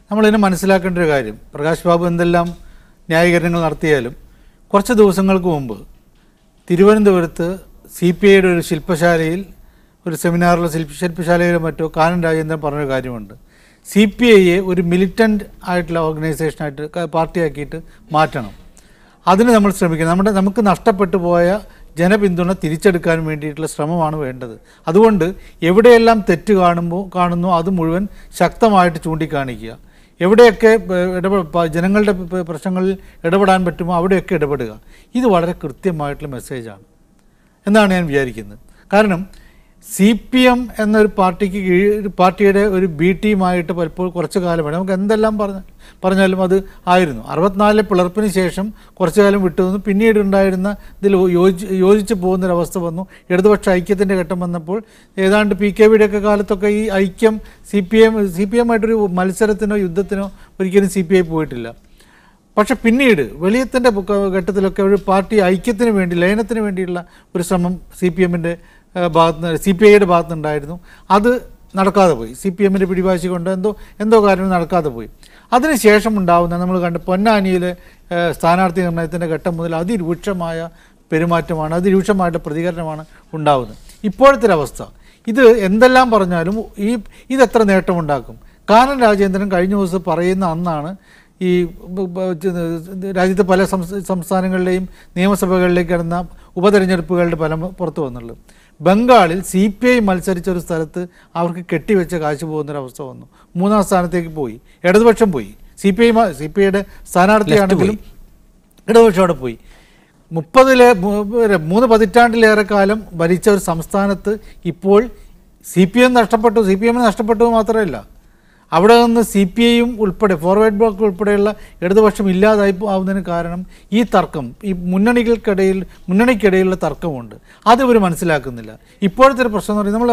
നമ്മളിതിനെ മനസ്സിലാക്കേണ്ട ഒരു കാര്യം, പ്രകാശ് ബാബു എന്തെല്ലാം ന്യായീകരണങ്ങൾ നടത്തിയാലും കുറച്ച് ദിവസങ്ങൾക്ക് മുമ്പ് തിരുവനന്തപുരത്ത് CPIയുടെ ഒരു ശില്പശാലയിൽ ഒരു സെമിനാറിലോ ശില്പശാലയിലോ മറ്റോ കാനൻ രാജേന്ദ്രൻ പറഞ്ഞൊരു കാര്യമുണ്ട്. CPIയെ ഒരു മിലിറ്റൻ്റ് ആയിട്ടുള്ള ഓർഗനൈസേഷനായിട്ട് പാർട്ടിയാക്കിയിട്ട് മാറ്റണം. അതിന് നമ്മൾ ശ്രമിക്കണം. നമുക്ക് നഷ്ടപ്പെട്ടു പോയ ജനപിന്തുണ തിരിച്ചെടുക്കാൻ വേണ്ടിയിട്ടുള്ള ശ്രമമാണ് വേണ്ടത്. അതുകൊണ്ട് എവിടെയെല്ലാം തെറ്റ് കാണുന്നു അത് മുഴുവൻ ശക്തമായിട്ട് ചൂണ്ടിക്കാണിക്കുക. എവിടെയൊക്കെ ജനങ്ങളുടെ പ്രശ്നങ്ങളിൽ ഇടപെടാൻ പറ്റുമോ അവിടെയൊക്കെ ഇടപെടുക. ഇത് വളരെ കൃത്യമായിട്ടുള്ള മെസ്സേജാണ് എന്നാണ് ഞാൻ വിചാരിക്കുന്നത്. കാരണം CPM എന്നൊരു പാർട്ടിയുടെ ഒരു B ടീമായിട്ട് പലപ്പോൾ കുറച്ച് കാലമാണ് നമുക്ക് എന്തെല്ലാം പറഞ്ഞാലും അത് ആയിരുന്നു. 64 പിളർപ്പിന് ശേഷം കുറച്ചു കാലം വിട്ടുനിന്നു. പിന്നീട് ഉണ്ടായിരുന്ന ഇതിൽ യോജിച്ച് പോകുന്നൊരവസ്ഥ വന്നു. ഇടതുപക്ഷ ഐക്യത്തിൻ്റെ ഘട്ടം വന്നപ്പോൾ ഏതാണ്ട് PKBയുടെ ഒക്കെ കാലത്തൊക്കെ ഈ ഐക്യം CPM ആയിട്ടൊരു മത്സരത്തിനോ യുദ്ധത്തിനോ ഒരിക്കലും CPI പോയിട്ടില്ല. പക്ഷെ പിന്നീട് വെളിയത്തിൻ്റെ ഘട്ടത്തിലൊക്കെ ഒരു പാർട്ടി ഐക്യത്തിന് വേണ്ടി ലയനത്തിന് വേണ്ടിയുള്ള ഒരു ശ്രമം CPIയുടെ ഭാഗത്തുനിന്നുണ്ടായിരുന്നു. അത് നടക്കാതെ പോയി. CPM-ൻ്റെ പിടിവാശി കൊണ്ട് എന്തോ കാര്യങ്ങൾ നടക്കാതെ പോയി. അതിനുശേഷം ഉണ്ടാകുന്ന നമ്മൾ കണ്ട് പൊന്നാനിയിലെ സ്ഥാനാർത്ഥി നിർണയത്തിൻ്റെ ഘട്ടം മുതൽ അതിരൂക്ഷമായ പെരുമാറ്റമാണ്, അതിരൂക്ഷമായിട്ടുള്ള പ്രതികരണമാണ് ഉണ്ടാകുന്നത്. ഇപ്പോഴത്തെ അവസ്ഥ ഇത് എന്തെല്ലാം പറഞ്ഞാലും ഇതെത്ര നേട്ടമുണ്ടാക്കും? കാനം രാജേന്ദ്രൻ കഴിഞ്ഞ ദിവസം പറയുന്ന അന്നാണ് ഈ രാജ്യത്തെ പല സംസ്ഥാനങ്ങളിലെയും നിയമസഭകളിലേക്ക് നടന്ന ഉപതെരഞ്ഞെടുപ്പുകളുടെ ഫലം പുറത്തു വന്നുള്ളത്. ബംഗാളിൽ CPI മത്സരിച്ച ഒരു സ്ഥലത്ത് അവർക്ക് കെട്ടിവെച്ച കാശ് പോകുന്നൊരവസ്ഥ വന്നു. 3-ാം സ്ഥാനത്തേക്ക് പോയി, ഇടതുപക്ഷം പോയി. CPIയുടെ സ്ഥാനാർത്ഥിയാണെങ്കിലും ഇടതുപക്ഷം അവിടെ പോയി. 3 പതിറ്റാണ്ടിലേറെ കാലം ഭരിച്ച ഒരു സംസ്ഥാനത്ത് ഇപ്പോൾ CPM നഷ്ടപ്പെട്ടു മാത്രമല്ല, അവിടെ നിന്ന് CPIയും ഉൾപ്പെടെ ഫോർവേഡ് ബ്ലോക്ക് ഉൾപ്പെടെയുള്ള ഇടതുപക്ഷം ഇല്ലാതായി ആവുന്നതിന് കാരണം ഈ തർക്കം, ഈ മുന്നണിക്കിടയിലുള്ള തർക്കമുണ്ട്. അത് ഇവർ മനസ്സിലാക്കുന്നില്ല. ഇപ്പോഴത്തെ ഒരു പ്രശ്നം എന്ന് പറയുന്നത്, നമ്മൾ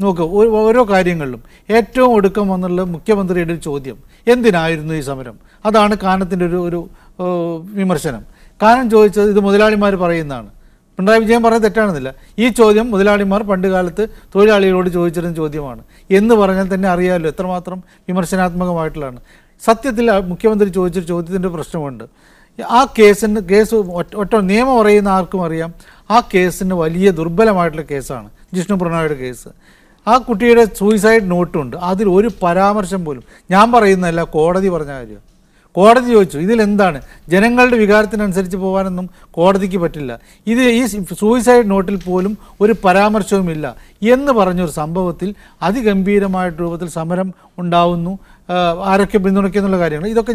നോക്കുക, ഓരോ കാര്യങ്ങളിലും ഏറ്റവും ഒടുക്കം വന്നുള്ള മുഖ്യമന്ത്രിയുടെ ഒരു ചോദ്യം, എന്തിനായിരുന്നു ഈ സമരം? അതാണ് കാനത്തിൻ്റെ ഒരു വിമർശനം. കാനം ചോദിച്ചത് ഇത് മുതലാളിമാർ പറയുന്നതാണ്. പിണറായി വിജയൻ പറയുന്നത് തെറ്റാണെന്നില്ല. ഈ ചോദ്യം മുതലാളിമാർ പണ്ട് കാലത്ത് തൊഴിലാളികളോട് ചോദിച്ചിരുന്ന ചോദ്യമാണ് എന്ന് പറഞ്ഞാൽ തന്നെ അറിയാമല്ലോ എത്രമാത്രം വിമർശനാത്മകമായിട്ടുള്ളതാണ്. സത്യത്തിൽ മുഖ്യമന്ത്രി ചോദിച്ചൊരു ചോദ്യത്തിൻ്റെ പ്രശ്നമുണ്ട്. ആ കേസ് ഒറ്റ നിയമം അറിയുന്ന ആർക്കും അറിയാം, ആ കേസിന് വലിയ ദുർബലമായിട്ടുള്ള കേസാണ് ജിഷ്ണു പ്രണോയുടെ കേസ്. ആ കുട്ടിയുടെ സൂയിസൈഡ് നോട്ടുണ്ട്, അതിൽ ഒരു പരാമർശം പോലും, ഞാൻ പറയുന്നതല്ല, കോടതി പറഞ്ഞ കാര്യം. കോടതി ചോദിച്ചു ഇതിലെന്താണ്, ജനങ്ങളുടെ വികാരത്തിനനുസരിച്ച് പോകാനൊന്നും കോടതിക്ക് പറ്റില്ല, ഇത് ഈ സൂയിസൈഡ് നോട്ടിൽ പോലും ഒരു പരാമർശവുമില്ല എന്ന് പറഞ്ഞൊരു സംഭവത്തിൽ അതിഗംഭീരമായിട്ട് രൂപത്തിൽ സമരം ഉണ്ടാവുന്നു. ആരൊക്കെ പിന്തുണയ്ക്കുന്നുള്ള കാര്യങ്ങൾ, ഇതൊക്കെ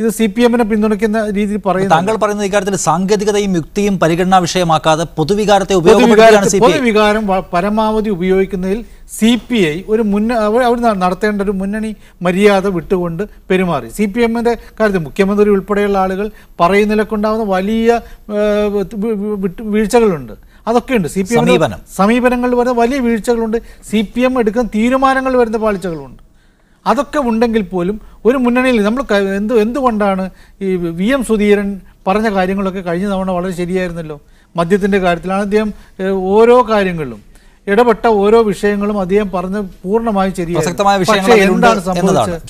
ഇത് CPM-നെ പിന്തുണയ്ക്കുന്ന രീതിയിൽ പറയുന്നു. താങ്കൾ പറയുന്ന ഇക്കാര്യത്തിൽ സാങ്കേതികതയും യുക്തിയും പരിഗണനാ വിഷയമാക്കാതെ പൊതുവികാരം പരമാവധി ഉപയോഗിക്കുന്നതിൽ CPI അവർ നടത്തേണ്ട ഒരു മുന്നണി മര്യാദ വിട്ടുകൊണ്ട് പെരുമാറി. CPM-ന്റെ കാര്യത്തിൽ മുഖ്യമന്ത്രി ഉൾപ്പെടെയുള്ള ആളുകൾ പറയുന്നതിലൊക്കെണ്ടാകുന്ന വലിയ വീഴ്ചകളുണ്ട്, അതൊക്കെയുണ്ട്. CPM സമീപനങ്ങളിൽ വരുന്ന വലിയ വീഴ്ചകളുണ്ട്, CPM എടുക്കുന്ന തീരുമാനങ്ങൾ വരുന്ന പാളിച്ചകളുണ്ട്. അതൊക്കെ ഉണ്ടെങ്കിൽ പോലും ഒരു മുന്നണിയിൽ നമ്മൾ എന്തുകൊണ്ടാണ് ഈ VM സുധീരൻ പറഞ്ഞ കാര്യങ്ങളൊക്കെ കഴിഞ്ഞ തവണ വളരെ ശരിയായിരുന്നല്ലോ. മദ്യത്തിൻ്റെ കാര്യത്തിലാണ് അദ്ദേഹം ഓരോ കാര്യങ്ങളിലും ഇടപെട്ട ഓരോ വിഷയങ്ങളും അദ്ദേഹം പറഞ്ഞ് പൂർണ്ണമായും ശരിയാണ്.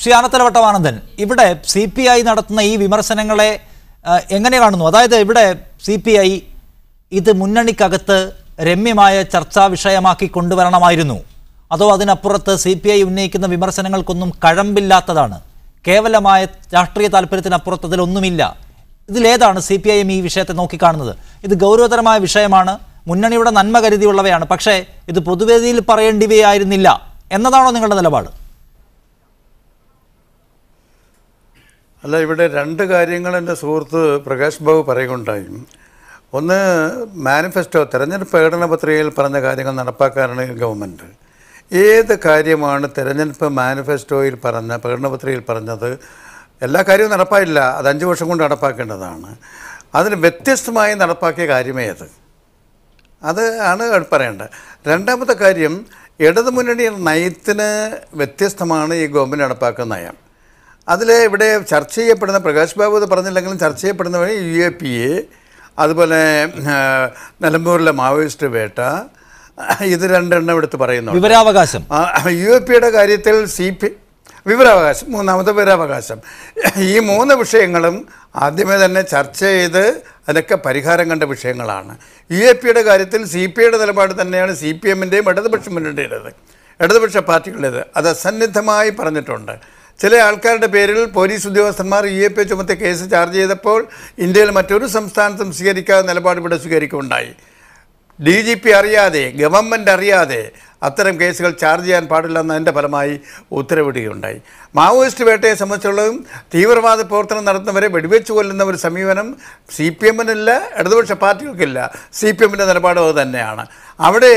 ശ്രീ ആനത്തലവട്ടമാനന്ദൻ, ഇവിടെ CPI നടത്തുന്ന ഈ വിമർശനങ്ങളെ എങ്ങനെ കാണുന്നു? അതായത് ഇവിടെ CPI ഇത് മുന്നണിക്കകത്ത് രമ്യമായ ചർച്ചാ വിഷയമാക്കി കൊണ്ടുവരണമായിരുന്നു, അതോ അതിനപ്പുറത്ത് CPI ഉന്നയിക്കുന്ന വിമർശനങ്ങൾക്കൊന്നും കഴമ്പില്ലാത്തതാണ്, കേവലമായ രാഷ്ട്രീയ താല്പര്യത്തിനപ്പുറത്ത് അതിലൊന്നുമില്ല? ഇതിലേതാണ് CPIM ഈ വിഷയത്തെ നോക്കിക്കാണുന്നത്? ഇത് ഗൗരവതരമായ വിഷയമാണ്, മുന്നണിയുടെ നന്മ കരുതിയുള്ളവയാണ്, പക്ഷേ ഇത് പൊതുവേദിയിൽ പറയേണ്ടിവയായിരുന്നില്ല എന്നതാണോ നിങ്ങളുടെ നിലപാട്? അല്ല, ഇവിടെ രണ്ട് കാര്യങ്ങൾ എൻ്റെ സുഹൃത്ത് പ്രകാശ് ബാബു പറയുകയുണ്ടായി. ഒന്ന്, മാനിഫെസ്റ്റോ തെരഞ്ഞെടുപ്പ് പ്രകടന പത്രികയിൽ പറഞ്ഞ കാര്യങ്ങൾ നടപ്പാക്കാനാണ് ഗവൺമെൻറ്. ഏത് കാര്യമാണ് തെരഞ്ഞെടുപ്പ് മാനിഫെസ്റ്റോയിൽ പ്രകടന പത്രികയിൽ പറഞ്ഞത്? എല്ലാ കാര്യവും നടപ്പായില്ല, അത് 5 വർഷം കൊണ്ട് നടപ്പാക്കേണ്ടതാണ്. അതിന് വ്യത്യസ്തമായി നടപ്പാക്കിയ കാര്യമേ അത് ആണ് പറയേണ്ടത്. രണ്ടാമത്തെ കാര്യം, ഇടതുമുന്നണി നയത്തിന് വ്യത്യസ്തമാണ് ഈ ഗവൺമെൻറ് നടപ്പാക്കുന്ന നയം. അതിൽ ഇവിടെ ചർച്ച ചെയ്യപ്പെടുന്ന, പ്രകാശ് ബാബു അത് പറഞ്ഞില്ലെങ്കിലും ചർച്ച ചെയ്യപ്പെടുന്ന വഴി UAPA, അതുപോലെ നിലമ്പൂരിലെ മാവോയിസ്റ്റ് വേട്ട, ഇത് രണ്ടെണ്ണം എടുത്ത് പറയുന്നു. വിവരാവകാശം, UAPയുടെ കാര്യത്തിൽ വിവരാവകാശം, മൂന്നാമത്തെ വിവരാവകാശം. ഈ 3 വിഷയങ്ങളും ആദ്യമേ തന്നെ ചർച്ച ചെയ്ത് അതിനൊക്കെ പരിഹാരം കണ്ട വിഷയങ്ങളാണ്. UAPയുടെ കാര്യത്തിൽ CPIയുടെ നിലപാട് തന്നെയാണ് CPM-ൻ്റെയും ഇടതുപക്ഷ മുന്നണിയുടേത്, ഇടതുപക്ഷ പാർട്ടികളുടേത്. അത് അസന്നിഗ്ധമായി പറഞ്ഞിട്ടുണ്ട്. ചില ആൾക്കാരുടെ പേരിൽ പോലീസ് ഉദ്യോഗസ്ഥന്മാർ UAPA ചുമത്തിയ കേസ് ചാർജ് ചെയ്തപ്പോൾ ഇന്ത്യയിൽ മറ്റൊരു സംസ്ഥാനത്തും സ്വീകരിക്കാതെ നിലപാട് ഇവിടെ സ്വീകരിക്കുകയുണ്ടായി. DGP അറിയാതെ, ഗവൺമെൻറ് അറിയാതെ അത്തരം കേസുകൾ ചാർജ് ചെയ്യാൻ പാടില്ലെന്ന് അതിൻ്റെ ഫലമായി ഉത്തരവിടുകയുണ്ടായി. മാവോയിസ്റ്റ് വേട്ടയെ സംബന്ധിച്ചുള്ളതും തീവ്രവാദ പ്രവർത്തനം നടത്തുന്നവരെ വെടിവെച്ച് കൊല്ലുന്ന ഒരു സമീപനം CPM-നില്ല, ഇടതുപക്ഷ പാർട്ടികൾക്കില്ല. CPM-ൻ്റെ നിലപാട് അത് തന്നെയാണ്. അവിടെ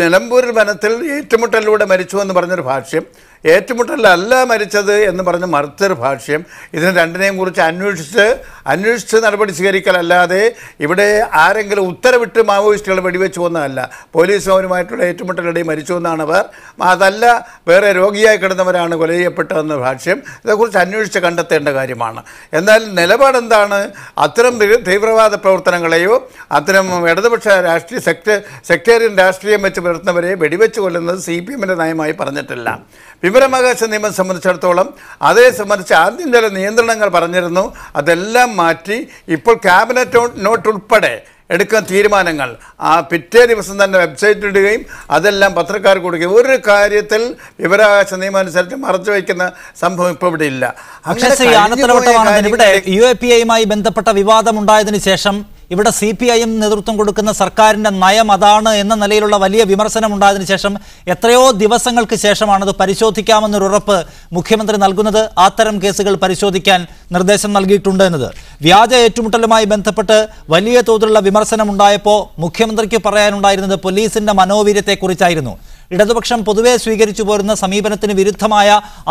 നിലമ്പൂരിൽ വനത്തിൽ ഏറ്റുമുട്ടലിലൂടെ മരിച്ചു എന്ന് പറഞ്ഞൊരു ഭാഷ്യം, ഏറ്റുമുട്ടലല്ല മരിച്ചത് എന്ന് പറഞ്ഞ് മറുത്തൊരു ഭാഷ്യം, ഇതിന് രണ്ടിനെയും കുറിച്ച് അന്വേഷിച്ച് നടപടി സ്വീകരിക്കലല്ലാതെ ഇവിടെ ആരെങ്കിലും ഉത്തരവിട്ട് മാവോയിസ്റ്റുകൾ വെടിവെച്ച് കൊന്നതല്ല. പോലീസും അവരുമായിട്ടുള്ള ഏറ്റുമുട്ടൽ ഓൾറെഡി മരിച്ചു എന്നാണ് അവർ, അതല്ല വേറെ രോഗിയായി കിടന്നവരാണ് കൊല ചെയ്യപ്പെട്ടതെന്ന ഭാഷ്യം. ഇതേക്കുറിച്ച് അന്വേഷിച്ച് കണ്ടെത്തേണ്ട കാര്യമാണ്. എന്നാൽ നിലപാടെന്താണ്? അത്തരം തീവ്രവാദ പ്രവർത്തനങ്ങളെയോ അത്തരം ഇടതുപക്ഷ രാഷ്ട്രീയ സെക്ടേറിയൻ രാഷ്ട്രീയം വെച്ച് പുലർത്തുന്നവരെ വെടിവെച്ച് കൊല്ലുന്നത് CPM-ൻ്റെ നയമായി പറഞ്ഞിട്ടില്ല. വിവരാവകാശ നിയമം സംബന്ധിച്ചിടത്തോളം അതേ സംബന്ധിച്ച് ആദ്യം ചില നിയന്ത്രണങ്ങൾ പറഞ്ഞിരുന്നു. അതെല്ലാം മാറ്റി ഇപ്പോൾ ക്യാബിനറ്റ് നോട്ട് ഉൾപ്പെടെ എടുക്കാൻ തീരുമാനങ്ങൾ പിറ്റേ ദിവസം തന്നെ വെബ്സൈറ്റിൽ ഇടുകയും അതെല്ലാം പത്രക്കാർക്ക് കൊടുക്കുകയും ഒരു കാര്യത്തിൽ വിവരാവകാശ നിയമം അനുസരിച്ച് മറച്ചു വയ്ക്കുന്ന സംഭവം ഇപ്പോൾ ഇവിടെ ഇല്ല. ഇവിടെ UAPAയുമായി ബന്ധപ്പെട്ട വിവാദമുണ്ടായതിനു ശേഷം ഇവിടെ CPIM നേതൃത്വം കൊടുക്കുന്ന സർക്കാരിന്റെ നയം അതാണ് എന്ന നിലയിലുള്ള വലിയ വിമർശനം ഉണ്ടായതിനു ശേഷം എത്രയോ ദിവസങ്ങൾക്ക് ശേഷമാണ് അത് പരിശോധിക്കാമെന്നൊരു ഉറപ്പ് മുഖ്യമന്ത്രി നൽകുന്നത്. അത്തരം കേസുകൾ പരിശോധിക്കാൻ നിർദ്ദേശം നൽകിയിട്ടുണ്ട് എന്നത്. വ്യാജ ഏറ്റുമുട്ടലുമായി ബന്ധപ്പെട്ട് വലിയ തോതിലുള്ള വിമർശനം ഉണ്ടായപ്പോൾ മുഖ്യമന്ത്രിക്ക് പറയാനുണ്ടായിരുന്നത് പോലീസിന്റെ മനോവീര്യത്തെക്കുറിച്ചായിരുന്നു. ഇടതുപക്ഷം പൊതുവെ സ്വീകരിച്ചു പോരുന്ന സമീപനത്തിന് വിരുദ്ധമായ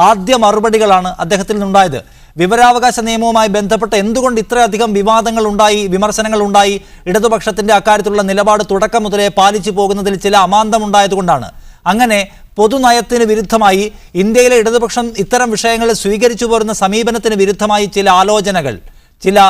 ആദ്യ മറുപടികളാണ് അദ്ദേഹത്തിൽ നിന്നുണ്ടായത്. വിവരാവകാശ നിയമവുമായി ബന്ധപ്പെട്ട് എന്തുകൊണ്ട് ഇത്രയധികം വിവാദങ്ങൾ ഉണ്ടായി, വിമർശനങ്ങൾ ഉണ്ടായി? ഇടതുപക്ഷത്തിന്റെ അക്കാര്യത്തിലുള്ള നിലപാട് തുടക്കം മുതലേ പാലിച്ചു പോകുന്നതിൽ ചില അമാന്തമുണ്ടായതുകൊണ്ടാണ്. അങ്ങനെ പൊതുനയത്തിന് വിരുദ്ധമായി ഇന്ത്യയിലെ ഇടതുപക്ഷം ഇത്തരം വിഷയങ്ങളിൽ സ്വീകരിച്ചു പോരുന്ന സമീപനത്തിന് വിരുദ്ധമായി ചില ആലോചനകൾ, ചില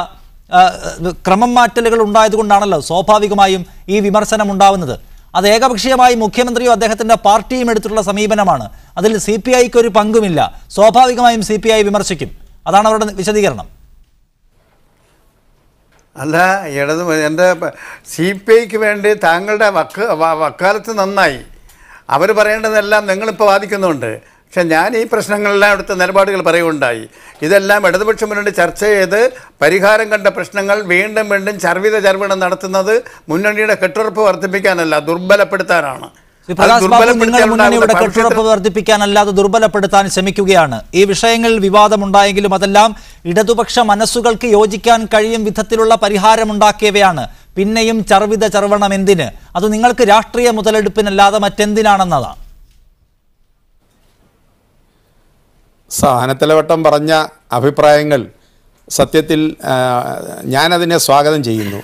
ക്രമം മാറ്റലുകൾ ഉണ്ടായതുകൊണ്ടാണല്ലോ സ്വാഭാവികമായും ഈ വിമർശനം ഉണ്ടാവുന്നത്. അത് ഏകപക്ഷീയമായി മുഖ്യമന്ത്രിയും അദ്ദേഹത്തിന്റെ പാർട്ടിയും എടുത്തിട്ടുള്ള സമീപനമാണ്. അതിൽ CPIക്ക് ഒരു പങ്കുമില്ല. സ്വാഭാവികമായും CPI വിമർശിക്കും. അതാണ് അവരുടെ വിശദീകരണം. അല്ല, എൻ്റെ CPIക്ക് വേണ്ടി താങ്കളുടെ വക്കാലത്ത് നന്നായി. അവർ പറയേണ്ടതെല്ലാം നിങ്ങളിപ്പോൾ വാദിക്കുന്നുണ്ട്. പക്ഷെ ഞാൻ ഈ പ്രശ്നങ്ങളെല്ലാം എടുത്ത നിലപാടുകൾ പറയുകയുണ്ടായി. ഇതെല്ലാം ഇടതുപക്ഷ മുന്നണി ചർച്ച ചെയ്ത് പരിഹാരം കണ്ട പ്രശ്നങ്ങൾ വീണ്ടും വീണ്ടും ചർവണം നടത്തുന്നത് മുന്നണിയുടെ കെട്ടുറപ്പ് വർദ്ധിപ്പിക്കാനല്ല, ദുർബലപ്പെടുത്താനാണ്. കെട്ടുറപ്പ് വർദ്ധിപ്പിക്കാനല്ലാതെ ദുർബലപ്പെടുത്താൻ ശ്രമിക്കുകയാണ്. ഈ വിഷയങ്ങളിൽ വിവാദമുണ്ടായെങ്കിലും അതെല്ലാം ഇടതുപക്ഷ മനസ്സുകൾക്ക് യോജിക്കാൻ കഴിയും വിധത്തിലുള്ള പരിഹാരമുണ്ടാക്കിയവയാണ്. പിന്നെയും ചർവണം എന്തിന്? അത് നിങ്ങൾക്ക് രാഷ്ട്രീയ മുതലെടുപ്പിനല്ലാതെ മറ്റെന്തിനാണെന്നതാണ്. ആനത്തലവട്ടം പറഞ്ഞ അഭിപ്രായങ്ങൾ സത്യത്തിൽ ഞാനതിനെ സ്വാഗതം ചെയ്യുന്നു.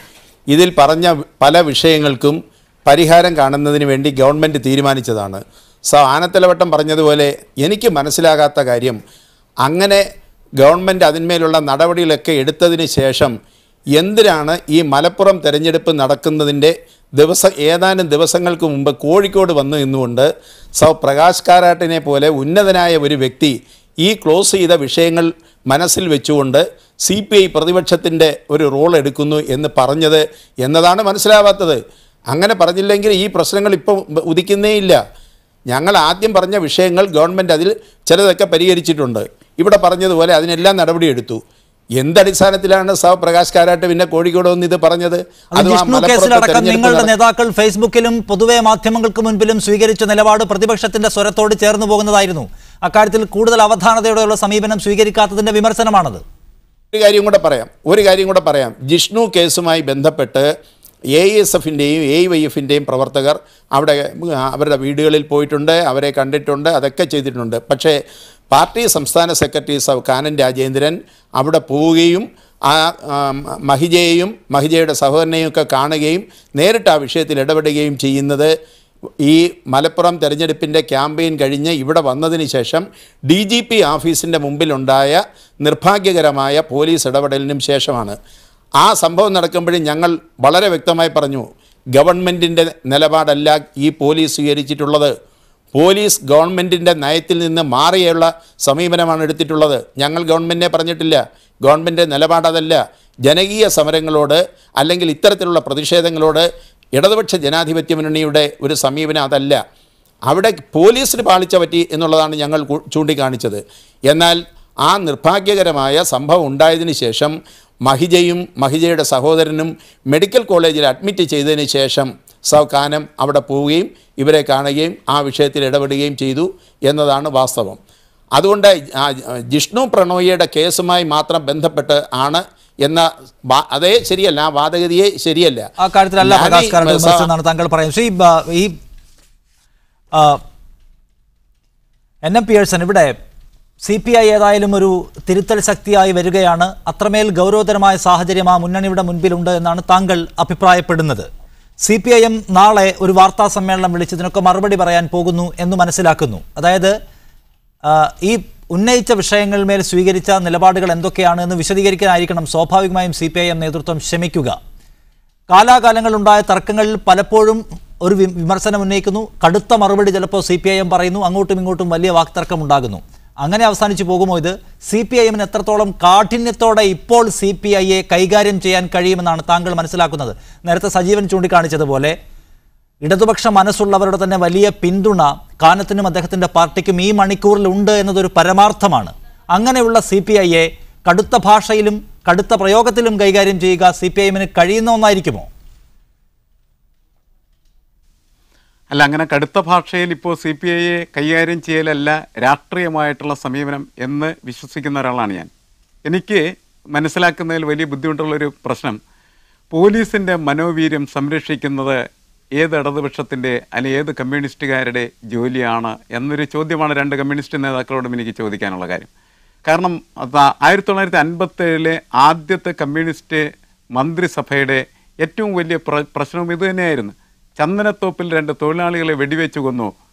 ഇതിൽ പറഞ്ഞ പല വിഷയങ്ങൾക്കും പരിഹാരം കാണുന്നതിന് വേണ്ടി ഗവൺമെൻറ് തീരുമാനിച്ചതാണ്. ആനത്തലവട്ടം പറഞ്ഞതുപോലെ എനിക്ക് മനസ്സിലാകാത്ത കാര്യം, അങ്ങനെ ഗവൺമെൻറ് അതിന്മേലുള്ള നടപടികളൊക്കെ എടുത്തതിന് ശേഷം എന്തിനാണ് ഈ മലപ്പുറം തെരഞ്ഞെടുപ്പ് നടക്കുന്നതിൻ്റെ ഏതാനും ദിവസങ്ങൾക്ക് മുമ്പ് കോഴിക്കോട് വന്നു നിന്നുകൊണ്ട് പ്രകാശ് കാരാട്ടിനെ പോലെ ഉന്നതനായ ഒരു വ്യക്തി ഈ ക്ലോസ് ചെയ്ത വിഷയങ്ങൾ മനസ്സിൽ വെച്ചുകൊണ്ട് CPI പ്രതിപക്ഷത്തിൻ്റെ ഒരു റോൾ എടുക്കുന്നു എന്ന് പറഞ്ഞത് എന്നതാണ് മനസ്സിലാവാത്തത്. അങ്ങനെ പറഞ്ഞില്ലെങ്കിൽ ഈ പ്രശ്നങ്ങൾ ഇപ്പോൾ ഉദിക്കുന്നേയില്ല. ഞങ്ങൾ ആദ്യം പറഞ്ഞ വിഷയങ്ങൾ ഗവൺമെൻറ് അതിൽ ചിലതൊക്കെ പരിഹരിച്ചിട്ടുണ്ട്. ഇവിടെ പറഞ്ഞതുപോലെ അതിനെല്ലാം നടപടിയെടുത്തു. എന്തടിസ്ഥാനത്തിലാണ് പ്രകാശ് കാരാട്ട് പിന്നെ കോഴിക്കോട് വന്ന് ഇത് പറഞ്ഞത്? നിങ്ങളുടെ നേതാക്കൾ ഫേസ്ബുക്കിലും പൊതുവെ മാധ്യമങ്ങൾക്ക് മുൻപിലും സ്വീകരിച്ച നിലപാട് പ്രതിപക്ഷത്തിന്റെ സ്വരത്തോട് ചേർന്ന് പോകുന്നതായിരുന്നു. അക്കാര്യത്തിൽ കൂടുതൽ അവധാനതയോടെയുള്ള സമീപനം സ്വീകരിക്കാത്തതിന്റെ വിമർശനമാണത്. ഒരു കാര്യം കൂടെ പറയാം. ജിഷ്ണു കേസുമായി ബന്ധപ്പെട്ട് AISFൻ്റെയും AIYFൻ്റെയും പ്രവർത്തകർ അവരുടെ വീടുകളിൽ പോയിട്ടുണ്ട്, അവരെ കണ്ടിട്ടുണ്ട്, അതൊക്കെ ചെയ്തിട്ടുണ്ട്. പക്ഷേ പാർട്ടി സംസ്ഥാന സെക്രട്ടറി കാനൻ രാജേന്ദ്രൻ അവിടെ പോവുകയും മഹിജയുടെ സഹോദരനെയും ഒക്കെ കാണുകയും നേരിട്ട് ആ വിഷയത്തിൽ ഇടപെടുകയും ചെയ്യുന്നത് ഈ മലപ്പുറം തെരഞ്ഞെടുപ്പിൻ്റെ ക്യാമ്പയിൻ കഴിഞ്ഞ് ഇവിടെ വന്നതിന് ശേഷം DGP ഓഫീസിൻ്റെ മുമ്പിലുണ്ടായ നിർഭാഗ്യകരമായ പോലീസ് ഇടപെടലിനും ശേഷമാണ്. ആ സംഭവം നടക്കുമ്പോഴും ഞങ്ങൾ വളരെ വ്യക്തമായി പറഞ്ഞു, ഗവൺമെൻറ്റിൻ്റെ നിലപാടല്ല ഈ പോലീസ് സ്വീകരിച്ചിട്ടുള്ളത്. പോലീസ് ഗവൺമെൻറ്റിൻ്റെ നയത്തിൽ നിന്ന് മാറിയുള്ള സമീപനമാണ് എടുത്തിട്ടുള്ളത്. ഞങ്ങൾ ഗവൺമെൻറ്റിനെ പറഞ്ഞിട്ടില്ല. ഗവൺമെൻറ് നിലപാടതല്ല. ജനകീയ സമരങ്ങളോട് അല്ലെങ്കിൽ ഇത്തരത്തിലുള്ള പ്രതിഷേധങ്ങളോട് ഇടതുപക്ഷ ജനാധിപത്യ മുന്നണിയുടെ ഒരു സമീപനം അതല്ല. അവിടെ പോലീസിന് പാളിച്ച പറ്റി എന്നുള്ളതാണ് ഞങ്ങൾ ചൂണ്ടിക്കാണിച്ചത്. എന്നാൽ ആ നിർഭാഗ്യകരമായ സംഭവം ഉണ്ടായതിനു ശേഷം മഹിജയുടെ സഹോദരനും മെഡിക്കൽ കോളേജിൽ അഡ്മിറ്റ് ചെയ്തതിന് ശേഷം കാനം അവിടെ പോവുകയും ഇവരെ കാണുകയും ആ വിഷയത്തിൽ ഇടപെടുകയും ചെയ്തു എന്നതാണ് വാസ്തവം. അതുകൊണ്ട് ജിഷ്ണു പ്രണോയിയുടെ കേസുമായി മാത്രം ബന്ധപ്പെട്ട് ആണ് എന്ന അതേ ശരിയല്ല, ആ വാദഗതിയെ ശരിയല്ല. ആ കാര്യത്തിലല്ല പ്രകാശ് താങ്കൾ പറയും. ഈ NM പിയേഴ്സൺ, ഇവിടെ CPI ഏതായാലും ഒരു തിരുത്തൽ ശക്തിയായി വരികയാണ്. അത്രമേൽ ഗൗരവതരമായ സാഹചര്യം ആ മുന്നണിയുടെ മുൻപിലുണ്ട് എന്നാണ് താങ്കൾ അഭിപ്രായപ്പെടുന്നത്. CPIM നാളെ ഒരു വാർത്താ സമ്മേളനം വിളിച്ചതിനൊക്കെ മറുപടി പറയാൻ പോകുന്നു എന്ന് മനസ്സിലാക്കുന്നു. അതായത് ഈ ഉന്നയിച്ച വിഷയങ്ങൾ മേൽ സ്വീകരിച്ച നിലപാടുകൾ എന്തൊക്കെയാണ് എന്ന് വിശദീകരിക്കാനായിരിക്കണം സ്വാഭാവികമായും CPIM നേതൃത്വം ശ്രമിക്കുക. കാലാകാലങ്ങളുണ്ടായ തർക്കങ്ങളിൽ പലപ്പോഴും ഒരു വിമർശനം ഉന്നയിക്കുന്നു, കടുത്ത മറുപടി ചിലപ്പോൾ CPIM പറയുന്നു, അങ്ങോട്ടും ഇങ്ങോട്ടും വലിയ വാക്തർക്കം ഉണ്ടാകുന്നു. അങ്ങനെ അവസാനിച്ചു പോകുമോ ഇത്? CPIMന് എത്രത്തോളം കാഠിന്യത്തോടെ ഇപ്പോൾ CPIയെ കൈകാര്യം ചെയ്യാൻ കഴിയുമെന്നാണ് താങ്കൾ മനസ്സിലാക്കുന്നത്? നേരത്തെ സജീവൻ ചൂണ്ടിക്കാണിച്ചതുപോലെ ഇടതുപക്ഷ മനസ്സുള്ളവരുടെ തന്നെ വലിയ പിന്തുണ കാനത്തിനും അദ്ദേഹത്തിൻ്റെ പാർട്ടിക്കും ഈ മണിക്കൂറിൽ ഉണ്ട് എന്നതൊരു പരമാർത്ഥമാണ്. അങ്ങനെയുള്ള CPIയെ കടുത്ത ഭാഷയിലും കടുത്ത പ്രയോഗത്തിലും കൈകാര്യം ചെയ്യുക CPIMന് കഴിയുന്ന ഒന്നായിരിക്കുമോ? അല്ല, അങ്ങനെ കടുത്ത ഭാഷയിൽ ഇപ്പോൾ CPIയെ കൈകാര്യം ചെയ്യലല്ല രാഷ്ട്രീയമായിട്ടുള്ള സമീപനം എന്ന് വിശ്വസിക്കുന്ന ഒരാളാണ് ഞാൻ. എനിക്ക് മനസ്സിലാക്കുന്നതിൽ വലിയ ബുദ്ധിമുട്ടുള്ളൊരു പ്രശ്നം, പോലീസിൻ്റെ മനോവീര്യം സംരക്ഷിക്കുന്നത് ഏത് ഇടതുപക്ഷത്തിൻ്റെ അല്ലെങ്കിൽ ഏത് കമ്മ്യൂണിസ്റ്റുകാരുടെ ജോലിയാണ് എന്നൊരു ചോദ്യമാണ് രണ്ട് കമ്മ്യൂണിസ്റ്റ് നേതാക്കളോടും എനിക്ക് ചോദിക്കാനുള്ള കാര്യം. കാരണം 1957 ആദ്യത്തെ കമ്മ്യൂണിസ്റ്റ് മന്ത്രിസഭയുടെ ഏറ്റവും വലിയ പ്രശ്നവും ഇത് തന്നെയായിരുന്നു. ചന്ദനത്തോപ്പിൽ 2 തൊഴിലാളികളെ വെടിവെച്ച്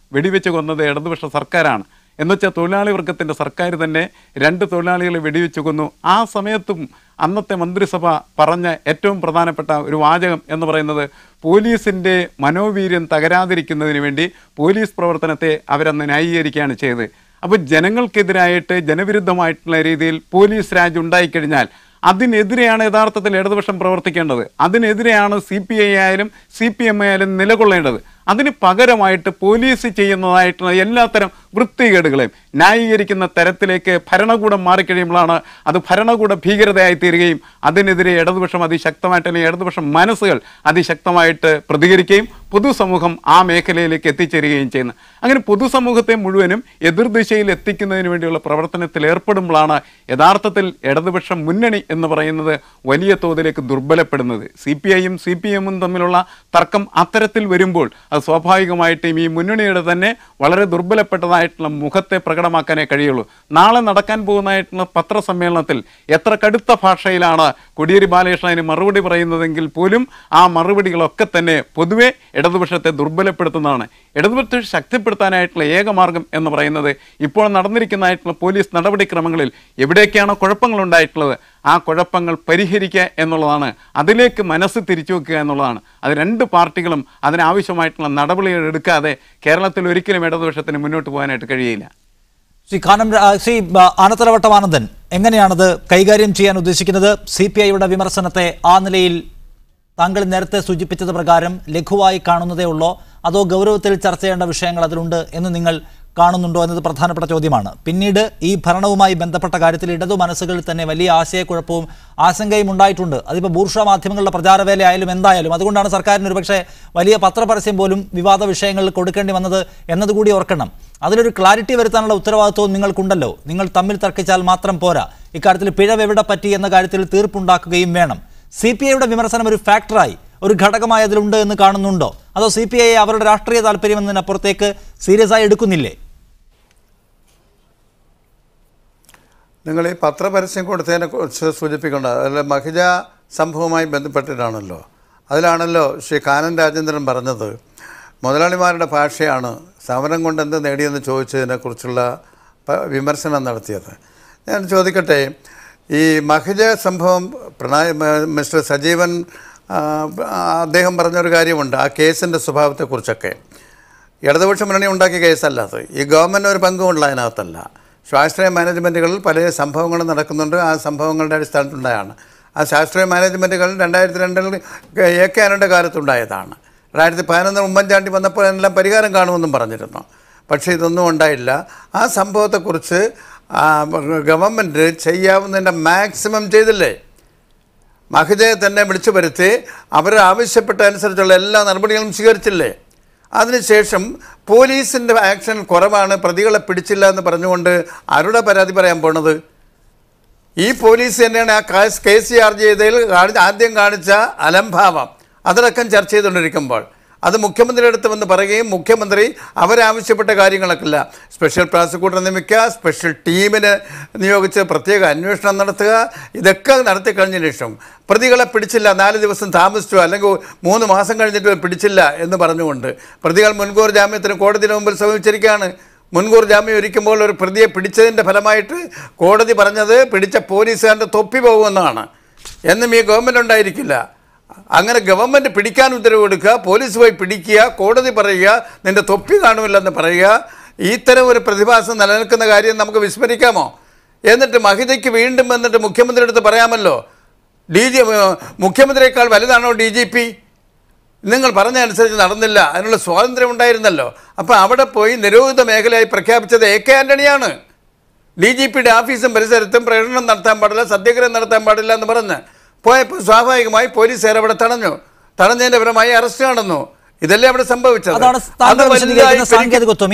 കൊന്നത് ഇടതുപക്ഷ സർക്കാരാണ്. എന്നുവെച്ചാൽ തൊഴിലാളി വർഗത്തിൻ്റെ സർക്കാർ തന്നെ 2 തൊഴിലാളികളെ വെടിവെച്ച് കൊന്നു. ആ സമയത്തും അന്നത്തെ മന്ത്രിസഭ പറഞ്ഞ ഏറ്റവും പ്രധാനപ്പെട്ട ഒരു വാചകം എന്ന് പറയുന്നത് പോലീസിൻ്റെ മനോവീര്യം തകരാതിരിക്കുന്നതിന് വേണ്ടി പോലീസ് പ്രവർത്തനത്തെ അവരന്ന് ന്യായീകരിക്കുകയാണ് ചെയ്തത്. അപ്പോൾ ജനങ്ങൾക്കെതിരായിട്ട് ജനവിരുദ്ധമായിട്ടുള്ള രീതിയിൽ പോലീസ് രാജ് ഉണ്ടായിക്കഴിഞ്ഞാൽ അതിനെതിരെയാണ് യഥാർത്ഥത്തിൽ ഇടതുപക്ഷം പ്രവർത്തിക്കേണ്ടത്. അതിനെതിരെയാണ് CPI ആയാലും CPM ആയാലും നിലകൊള്ളേണ്ടത്. അതിന് പകരമായിട്ട് പോലീസ് ചെയ്യുന്നതായിട്ടുള്ള എല്ലാത്തരം വൃത്തികേടുകളെയും ന്യായീകരിക്കുന്ന തരത്തിലേക്ക് ഭരണകൂടം മാറിക്കഴിയുമ്പോഴാണ് അത് ഭരണകൂട ഭീകരതയായി തീരുകയും അതിനെതിരെ ഇടതുപക്ഷം അതിശക്തമായിട്ട് അല്ലെങ്കിൽ ഇടതുപക്ഷം മനസ്സുകൾ അതിശക്തമായിട്ട് പ്രതികരിക്കുകയും പൊതുസമൂഹം ആ മേഖലയിലേക്ക് എത്തിച്ചേരുകയും ചെയ്യുന്നു. അങ്ങനെ പൊതുസമൂഹത്തെ മുഴുവനും എതിർദിശയിൽ എത്തിക്കുന്നതിന് വേണ്ടിയുള്ള പ്രവർത്തനത്തിൽ ഏർപ്പെടുമ്പോഴാണ് യഥാർത്ഥത്തിൽ ഇടതുപക്ഷം മുന്നണി എന്ന് പറയുന്നത് വലിയ തോതിലേക്ക് ദുർബലപ്പെടുന്നത്. CPIയും CPMും തമ്മിലുള്ള തർക്കം അത്തരത്തിൽ വരുമ്പോൾ അത് സ്വാഭാവികമായിട്ടും ഈ മുന്നണിയുടെ തന്നെ വളരെ ദുർബലപ്പെട്ടതായിട്ടുള്ള മുഖത്തെ പ്രകടമാക്കാനേ കഴിയുള്ളൂ. നാളെ നടക്കാൻ പോകുന്നതായിട്ടുള്ള പത്രസമ്മേളനത്തിൽ എത്ര കടുത്ത ഭാഷയിലാണ് കോടിയേരി ബാലകൃഷ്ണന് മറുപടി പറയുന്നതെങ്കിൽ പോലും ആ മറുപടികളൊക്കെ തന്നെ പൊതുവെ ഇടതുപക്ഷത്തെ ദുർബലപ്പെടുത്തുന്നതാണ്. ഇടതുപക്ഷത്തെ ശക്തിപ്പെടുത്താനായിട്ടുള്ള ഏകമാർഗം എന്ന് പറയുന്നത് ഇപ്പോൾ നടന്നിരിക്കുന്നതായിട്ടുള്ള പോലീസ് നടപടിക്രമങ്ങളിൽ എവിടെയൊക്കെയാണോ കുഴപ്പങ്ങളുണ്ടായിട്ടുള്ളത് ആ കുഴപ്പങ്ങൾ പരിഹരിക്കുക എന്നുള്ളതാണ്. അതിലേക്ക് മനസ്സ് തിരിച്ചു വെക്കുക എന്നുള്ളതാണ്. അത് 2 പാർട്ടികളും അതിനാവശ്യമായിട്ടുള്ള നടപടികൾ എടുക്കാതെ കേരളത്തിൽ ഒരിക്കലും ഇടതുപക്ഷത്തിന് മുന്നോട്ട് പോകാനായിട്ട് കഴിയില്ല. ശ്രീ ആനത്തലവട്ടം ആനന്ദൻ, എങ്ങനെയാണത് കൈകാര്യം ചെയ്യാൻ ഉദ്ദേശിക്കുന്നത്? CPIയുടെ വിമർശനത്തെ ആ നിലയിൽ താങ്കൾ നേരത്തെ സൂചിപ്പിച്ചത് പ്രകാരം ലഘുവായി കാണുന്നതേ ഉള്ളോ, അതോ ഗൗരവത്തിൽ ചർച്ച ചെയ്യേണ്ട വിഷയങ്ങൾ അതിലുണ്ട് എന്ന് നിങ്ങൾ കാണുന്നുണ്ടോ എന്നത് പ്രധാനപ്പെട്ട ചോദ്യമാണ്. പിന്നീട് ഈ ഭരണവുമായി ബന്ധപ്പെട്ട കാര്യത്തിൽ ഇടതു മനസ്സുകളിൽ തന്നെ വലിയ ആശയക്കുഴപ്പവും ആശങ്കയും ഉണ്ടായിട്ടുണ്ട്. അതിപ്പോൾ ബൂർഷ്വാ മാധ്യമങ്ങളുടെ പ്രചാരവേല ആയാലും എന്തായാലും അതുകൊണ്ടാണ് സർക്കാരിന് ഒരുപക്ഷെ വലിയ പത്രപരസ്യം പോലും വിവാദ വിഷയങ്ങളിൽ കൊടുക്കേണ്ടി വന്നത് എന്നതുകൂടി ഓർക്കണം. അതിലൊരു ക്ലാരിറ്റി വരുത്താനുള്ള ഉത്തരവാദിത്വവും നിങ്ങൾക്കുണ്ടല്ലോ. നിങ്ങൾ തമ്മിൽ തർക്കിച്ചാൽ മാത്രം പോരാ, ഇക്കാര്യത്തിൽ പിഴവ് എവിടെ പറ്റി എന്ന കാര്യത്തിൽ തീർപ്പുണ്ടാക്കുകയും വേണം. CPIയുടെ വിമർശനം ഒരു ഫാക്ടറായി, ഒരു ഘടകമായി അതിലുണ്ട് എന്ന് കാണുന്നുണ്ടോ, അതോ CPIയെ അവരുടെ രാഷ്ട്രീയ താല്പര്യം എന്നതിനപ്പുറത്തേക്ക് സീരിയസ് ആയി എടുക്കുന്നില്ലേ? നിങ്ങൾ ഈ പത്രപരസ്യം കൊടുത്തതിനെ കുറിച്ച് സൂചിപ്പിക്കേണ്ട അതിൽ മഹിജ സംഭവവുമായി ബന്ധപ്പെട്ടിട്ടാണല്ലോ. അതിലാണല്ലോ ശ്രീ കാനൻ രാജേന്ദ്രൻ പറഞ്ഞത് മുതലാളിമാരുടെ ഭാഷയാണ് സമരം കൊണ്ട് എന്ത് നേടിയെന്ന് ചോദിച്ചതിനെക്കുറിച്ചുള്ള വിമർശനം നടത്തിയത്. ഞാൻ ചോദിക്കട്ടെ, ഈ മഹിജ സംഭവം മിസ്റ്റർ സജീവൻ അദ്ദേഹം പറഞ്ഞൊരു കാര്യമുണ്ട്. ആ കേസിൻ്റെ സ്വഭാവത്തെക്കുറിച്ചൊക്കെ ഇടതുപക്ഷ മുന്നണി ഉണ്ടാക്കിയ കേസല്ല അത്. ഈ ഗവൺമെൻറ് ഒരു പങ്കുമുള്ള അതിനകത്തല്ല. ശാസ്ത്രീയ മാനേജ്മെൻറ്റുകളിൽ പല സംഭവങ്ങളും നടക്കുന്നുണ്ട്. ആ സംഭവങ്ങളുടെ അടിസ്ഥാനത്തിലുണ്ടായാണ്. ആ ശാസ്ത്രീയ മാനേജ്മെൻറ്റുകൾ 2002 AK ആന്റണിയുടെ കാലത്തുണ്ടായതാണ്. 2011 ഉമ്മൻചാണ്ടി വന്നപ്പോൾ എല്ലാം പരിഹാരം കാണുമെന്നും പറഞ്ഞിരുന്നു. പക്ഷേ ഇതൊന്നും ഉണ്ടായില്ല. ആ സംഭവത്തെക്കുറിച്ച് ഗവൺമെൻറ് ചെയ്യാവുന്നതിൻ്റെ മാക്സിമം ചെയ്തില്ലേ? മഹിജയെ തന്നെ വിളിച്ചു വരുത്തി അവർ ആവശ്യപ്പെട്ട അനുസരിച്ചുള്ള എല്ലാ നടപടികളും സ്വീകരിച്ചില്ലേ? അതിനുശേഷം പോലീസിൻ്റെ ആക്ഷൻ കുറവാണ്, പ്രതികളെ പിടിച്ചില്ല എന്ന് പറഞ്ഞുകൊണ്ട് ആരുടെ പരാതി പറയാൻ പോണത്? ഈ പോലീസ് തന്നെയാണ് ആ കേസ് ചാർജ് ചെയ്തതിൽ ആദ്യം കാണിച്ച അലംഭാവം. അതടക്കം ചർച്ച ചെയ്തുകൊണ്ടിരിക്കുമ്പോൾ അത് മുഖ്യമന്ത്രിയുടെ അടുത്ത് വന്ന് പറയുകയും മുഖ്യമന്ത്രി അവരാവശ്യപ്പെട്ട കാര്യങ്ങളൊക്കെല്ല സ്പെഷ്യൽ പ്രോസിക്യൂട്ടർ നിയമിക്കുക, സ്പെഷ്യൽ ടീമിനെ നിയോഗിച്ച് പ്രത്യേക അന്വേഷണം നടത്തുക, ഇതൊക്കെ നടത്തി കഴിഞ്ഞതിന് ശേഷം പ്രതികളെ പിടിച്ചില്ല, 4 ദിവസം താമസിച്ചു അല്ലെങ്കിൽ 3 മാസം കഴിഞ്ഞിട്ട് പിടിച്ചില്ല എന്ന് പറഞ്ഞുകൊണ്ട് പ്രതികൾ മുൻകൂർ ജാമ്യത്തിന് കോടതിയുടെ മുമ്പിൽ സമീപിച്ചിരിക്കുകയാണ്. മുൻകൂർ ജാമ്യം ഒരുക്കുമ്പോൾ ഒരു പ്രതിയെ പിടിച്ചതിൻ്റെ ഫലമായിട്ട് കോടതി പറഞ്ഞത് പിടിച്ച പോലീസുകാരൻ്റെ തൊപ്പി പോകുമെന്നാണ്. എന്നും ഈ ഗവൺമെൻറ് ഉണ്ടായിരിക്കില്ല. അങ്ങനെ ഗവൺമെൻറ് പിടിക്കാൻ ഉത്തരവ് കൊടുക്കുക, പോലീസ് പോയി പിടിക്കുക, കോടതി പറയുക നിൻ്റെ തൊപ്പി കാണുമില്ലെന്ന് പറയുക. ഇത്തരം ഒരു പ്രതിഭാസം നിലനിൽക്കുന്ന കാര്യം നമുക്ക് വിസ്മരിക്കാമോ? എന്നിട്ട് മഹിതയ്ക്ക് വീണ്ടും വന്നിട്ട് മുഖ്യമന്ത്രിയുടെ അടുത്ത് പറയാമല്ലോ, മുഖ്യമന്ത്രിയേക്കാൾ വലുതാണോ DGP? നിങ്ങൾ പറഞ്ഞ അനുസരിച്ച് നടന്നില്ല, അതിനുള്ള സ്വാതന്ത്ര്യം ഉണ്ടായിരുന്നല്ലോ. അപ്പോൾ അവിടെ പോയി നിരോധിത മേഖലയായി പ്രഖ്യാപിച്ചത് AK ആൻ്റണിയാണ്. DGPയുടെ ഓഫീസും പരിസരത്തും പ്രകടനം നടത്താൻ പാടില്ല, സത്യാഗ്രഹം നടത്താൻ പാടില്ല എന്ന് പറഞ്ഞ് പോയപ്പോൾ സ്വാഭാവികമായി പോലീസുകാർ അവിടെ തടഞ്ഞതിൻ്റെ ഫലമായി അറസ്റ്റ് നടന്നു. ഇതല്ലേ അവിടെ സംഭവിച്ചത്. അതാണ് താങ്കൾ വിശദീകരിക്കുന്ന സാങ്കേതികത്വം.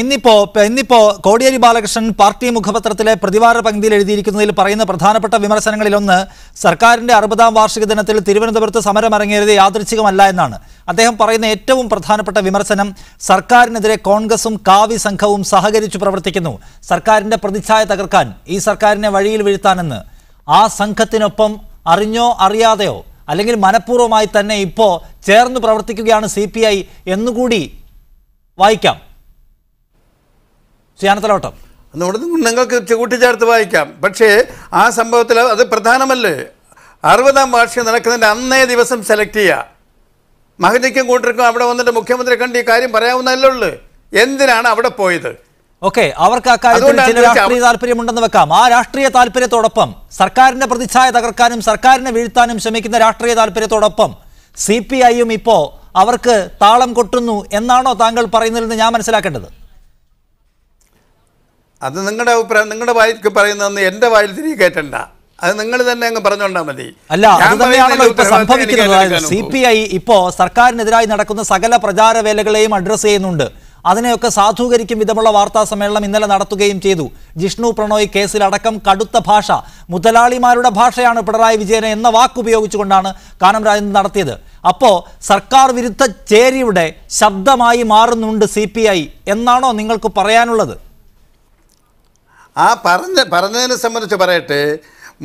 ഇന്നിപ്പോ കോടിയേരി ബാലകൃഷ്ണൻ പാർട്ടി മുഖപത്രത്തിലെ പ്രതിവാര പങ്ക്തിയിൽ എഴുതിയിരിക്കുന്നതിൽ പറയുന്ന പ്രധാനപ്പെട്ട വിമർശനങ്ങളിലൊന്ന് സർക്കാരിന്റെ 60ാം വാർഷിക ദിനത്തിൽ തിരുവനന്തപുരത്ത് സമരം അരങ്ങേറിയത് യാദൃച്ഛികമല്ല എന്നാണ്. അദ്ദേഹം പറയുന്ന ഏറ്റവും പ്രധാനപ്പെട്ട വിമർശനം സർക്കാരിനെതിരെ കോൺഗ്രസും കാവി സംഘവും സഹകരിച്ചു പ്രവർത്തിക്കുന്നു, സർക്കാരിന്റെ പ്രതിച്ഛായ തകർക്കാൻ, ഈ സർക്കാരിനെ വഴിയിൽ വീഴ്ത്താനെന്ന്. ആ സംഘത്തിനൊപ്പം അറിഞ്ഞോ അറിയാതെയോ അല്ലെങ്കിൽ മനഃപൂർവ്വമായി തന്നെ ഇപ്പോൾ ചേർന്ന് പ്രവർത്തിക്കുകയാണ് CPI എന്നുകൂടി വായിക്കാം. ചെയ്യാനത്തലോട്ടം നിങ്ങൾക്ക് കൂട്ടിച്ചേർത്ത് വായിക്കാം. പക്ഷേ ആ സംഭവത്തിൽ അത് പ്രധാനമല്ലേ. 60ാം വാർഷികം നടക്കുന്നതിൻ്റെ അന്നേ ദിവസം സെലക്ട് ചെയ്യുക. മഹതിക്കും കൂട്ടർക്കും അവിടെ വന്നിട്ട് മുഖ്യമന്ത്രി കണ്ട് ഈ കാര്യം പറയാവുന്നതല്ലേ ഉള്ളൂ. എന്തിനാണ് അവിടെ പോയത്? ഓക്കെ, അവർക്ക് അക്കാര്യത്തിൽ ചില രാഷ്ട്രീയ താല്പര്യമുണ്ടെന്ന് വെക്കാം. ആ രാഷ്ട്രീയ താല്പര്യത്തോടൊപ്പം സർക്കാരിന്റെ പ്രതിച്ഛായ തകർക്കാനും സർക്കാരിനെ വീഴ്ത്താനും ശ്രമിക്കുന്ന രാഷ്ട്രീയ താല്പര്യത്തോടൊപ്പം CPIയും ഇപ്പോൾ അവർക്ക് താളം കൊട്ടുന്നു എന്നാണോ താങ്കൾ പറയുന്നതെന്ന് ഞാൻ മനസ്സിലാക്കേണ്ടത്? അത് നിങ്ങളുടെ അഭിപ്രായം, നിങ്ങളുടെ വായിക്ക് പറയുന്നതെന്ന് എൻ്റെ വായിൽ തിരികെ കയറ്റണ്ട. അത് നിങ്ങൾ തന്നെ അങ്ങ് പറഞ്ഞുകൊണ്ടാൽ മതി. അല്ല, അത് തന്നെയാണല്ലോ ഇപ്പൊ സംഭവിക്കുന്നത്. CPI ഇപ്പോ സർക്കാരിനെതിരായി നടക്കുന്ന സകല പ്രചാരവേലകളെയും അഡ്രസ് ചെയ്യുന്നുണ്ട്. അതിനെയൊക്കെ സാധൂകരിക്കും വിധമുള്ള വാർത്താ സമ്മേളനം ഇന്നലെ നടത്തുകയും ചെയ്തു. ജിഷ്ണു പ്രണോയ് കേസിലടക്കം കടുത്ത ഭാഷ, മുതലാളിമാരുടെ ഭാഷയാണ് പിണറായി വിജയനെ എന്ന വാക്കുപയോഗിച്ചുകൊണ്ടാണ് കാനം രാജൻ നടത്തിയത്. അപ്പോൾ സർക്കാർ വിരുദ്ധ ചേരിയുടെ ശബ്ദമായി മാറുന്നുണ്ട് CPI എന്നാണോ നിങ്ങൾക്ക് പറയാനുള്ളത്? ആ പറഞ്ഞതിനെ സംബന്ധിച്ച് പറയട്ടെ.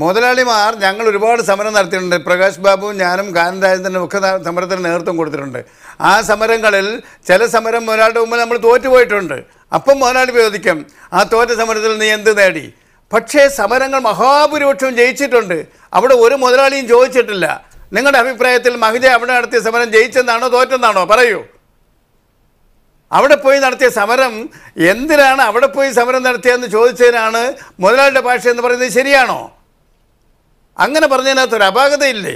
മുതലാളിമാർ ഞങ്ങൾ ഒരുപാട് സമരം നടത്തിയിട്ടുണ്ട്. പ്രകാശ് ബാബുവും ഞാനും കാനം രാജേന്ദ്രനും ഒക്കെ സമരത്തിന് നേതൃത്വം കൊടുത്തിട്ടുണ്ട്. ആ സമരങ്ങളിൽ ചില സമരം മുതലാളിയുടെ മുമ്പിൽ നമ്മൾ തോറ്റുപോയിട്ടുണ്ട്. അപ്പം മുതലാളി ചോദിക്കും, ആ തോറ്റ സമരത്തിൽ നീ എന്ത് നേടി? പക്ഷേ സമരങ്ങൾ മഹാഭൂരിപക്ഷവും ജയിച്ചിട്ടുണ്ട്. അവിടെ ഒരു മുതലാളിയും ചോദിച്ചിട്ടില്ല. നിങ്ങളുടെ അഭിപ്രായത്തിൽ മഹിജ അവിടെ നടത്തിയ സമരം ജയിച്ചെന്നാണോ തോറ്റെന്നാണോ പറയൂ. അവിടെ പോയി നടത്തിയ സമരം എന്തിനാണ് അവിടെ പോയി സമരം നടത്തിയതെന്ന് ചോദിച്ചതിനാണ് മുതലാളിയുടെ ഭാഷ എന്ന് പറയുന്നത് ശരിയാണോ? അങ്ങനെ പറഞ്ഞതിനകത്തൊരു അപാകതയില്ലേ?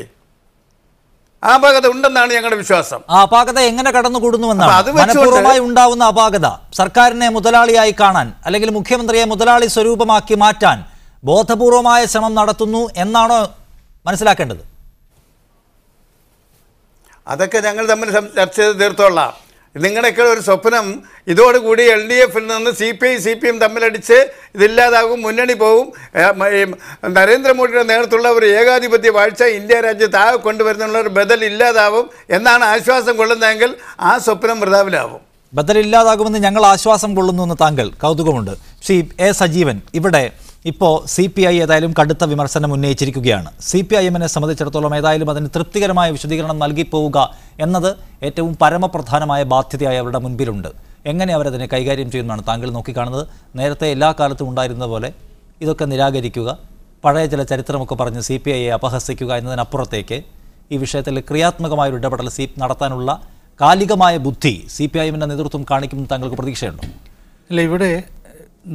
ആ അപാകത ഉണ്ടെന്നാണ് ഞങ്ങളുടെ വിശ്വാസം. ആ അപാകത എങ്ങനെ കടന്നുകൂടുന്നുവെന്നാണ് മനഃപൂർവ്വമായി ഉണ്ടാവുന്ന അപാകത. സർക്കാരിനെ മുതലാളിയായി കാണാൻ അല്ലെങ്കിൽ മുഖ്യമന്ത്രിയെ മുതലാളി സ്വരൂപമാക്കി മാറ്റാൻ ബോധപൂർവമായ ശ്രമം നടത്തുന്നു എന്നാണോ മനസ്സിലാക്കേണ്ടത്? അതൊക്കെ ഞങ്ങൾ തമ്മിൽ ചർച്ച ചെയ്ത് തീർത്തോളാം. നിങ്ങളുടെയൊക്കെ ഒരു സ്വപ്നം ഇതോടുകൂടി LDFിൽ നിന്ന് CPI-CPM തമ്മിലടിച്ച് ഇതില്ലാതാകും, മുന്നണി പോകും, നരേന്ദ്രമോദിയുടെ നേതൃത്വമുള്ള ഒരു ഏകാധിപത്യ വാഴ്ച ഇന്ത്യ രാജ്യത്ത് ആകെ കൊണ്ടുവരുന്നുള്ള ഒരു ബദൽ ഇല്ലാതാവും എന്നാണ് ആശ്വാസം കൊള്ളുന്നതെങ്കിൽ ആ സ്വപ്നം വൃഥാവിലാവും. ബദലില്ലാതാകുമെന്ന് ഞങ്ങൾ ആശ്വാസം കൊള്ളുന്നു എന്ന് താങ്കൾ കൗതുകമുണ്ട്. ശ്രീ A. സജീവൻ, ഇവിടെ ഇപ്പോൾ CPI ഏതായാലും കടുത്ത വിമർശനം ഉന്നയിച്ചിരിക്കുകയാണ്. CPIഎമ്മിനെ സംബന്ധിച്ചിടത്തോളം ഏതായാലും അതിന് തൃപ്തികരമായ വിശദീകരണം നൽകിപ്പോവുക എന്നത് ഏറ്റവും പരമപ്രധാനമായ ബാധ്യതയായി അവരുടെ മുൻപിലുണ്ട്. എങ്ങനെ അവരതിനെ കൈകാര്യം ചെയ്യുന്നതാണ് താങ്കൾ നോക്കിക്കാണുന്നത്? നേരത്തെ എല്ലാ കാലത്തും ഉണ്ടായിരുന്ന പോലെ ഇതൊക്കെ നിരാകരിക്കുക, പഴയ ചില ചരിത്രമൊക്കെ പറഞ്ഞ് CPIയെ അപഹസിക്കുക എന്നതിനപ്പുറത്തേക്ക് ഈ വിഷയത്തിൽ ക്രിയാത്മകമായൊരു ഇടപെടൽ നടത്താനുള്ള കാലികമായ ബുദ്ധി CPIഎമ്മിൻ്റെ നേതൃത്വം കാണിക്കുമെന്ന് താങ്കൾക്ക് പ്രതീക്ഷയുണ്ടോ? അല്ല, ഇവിടെ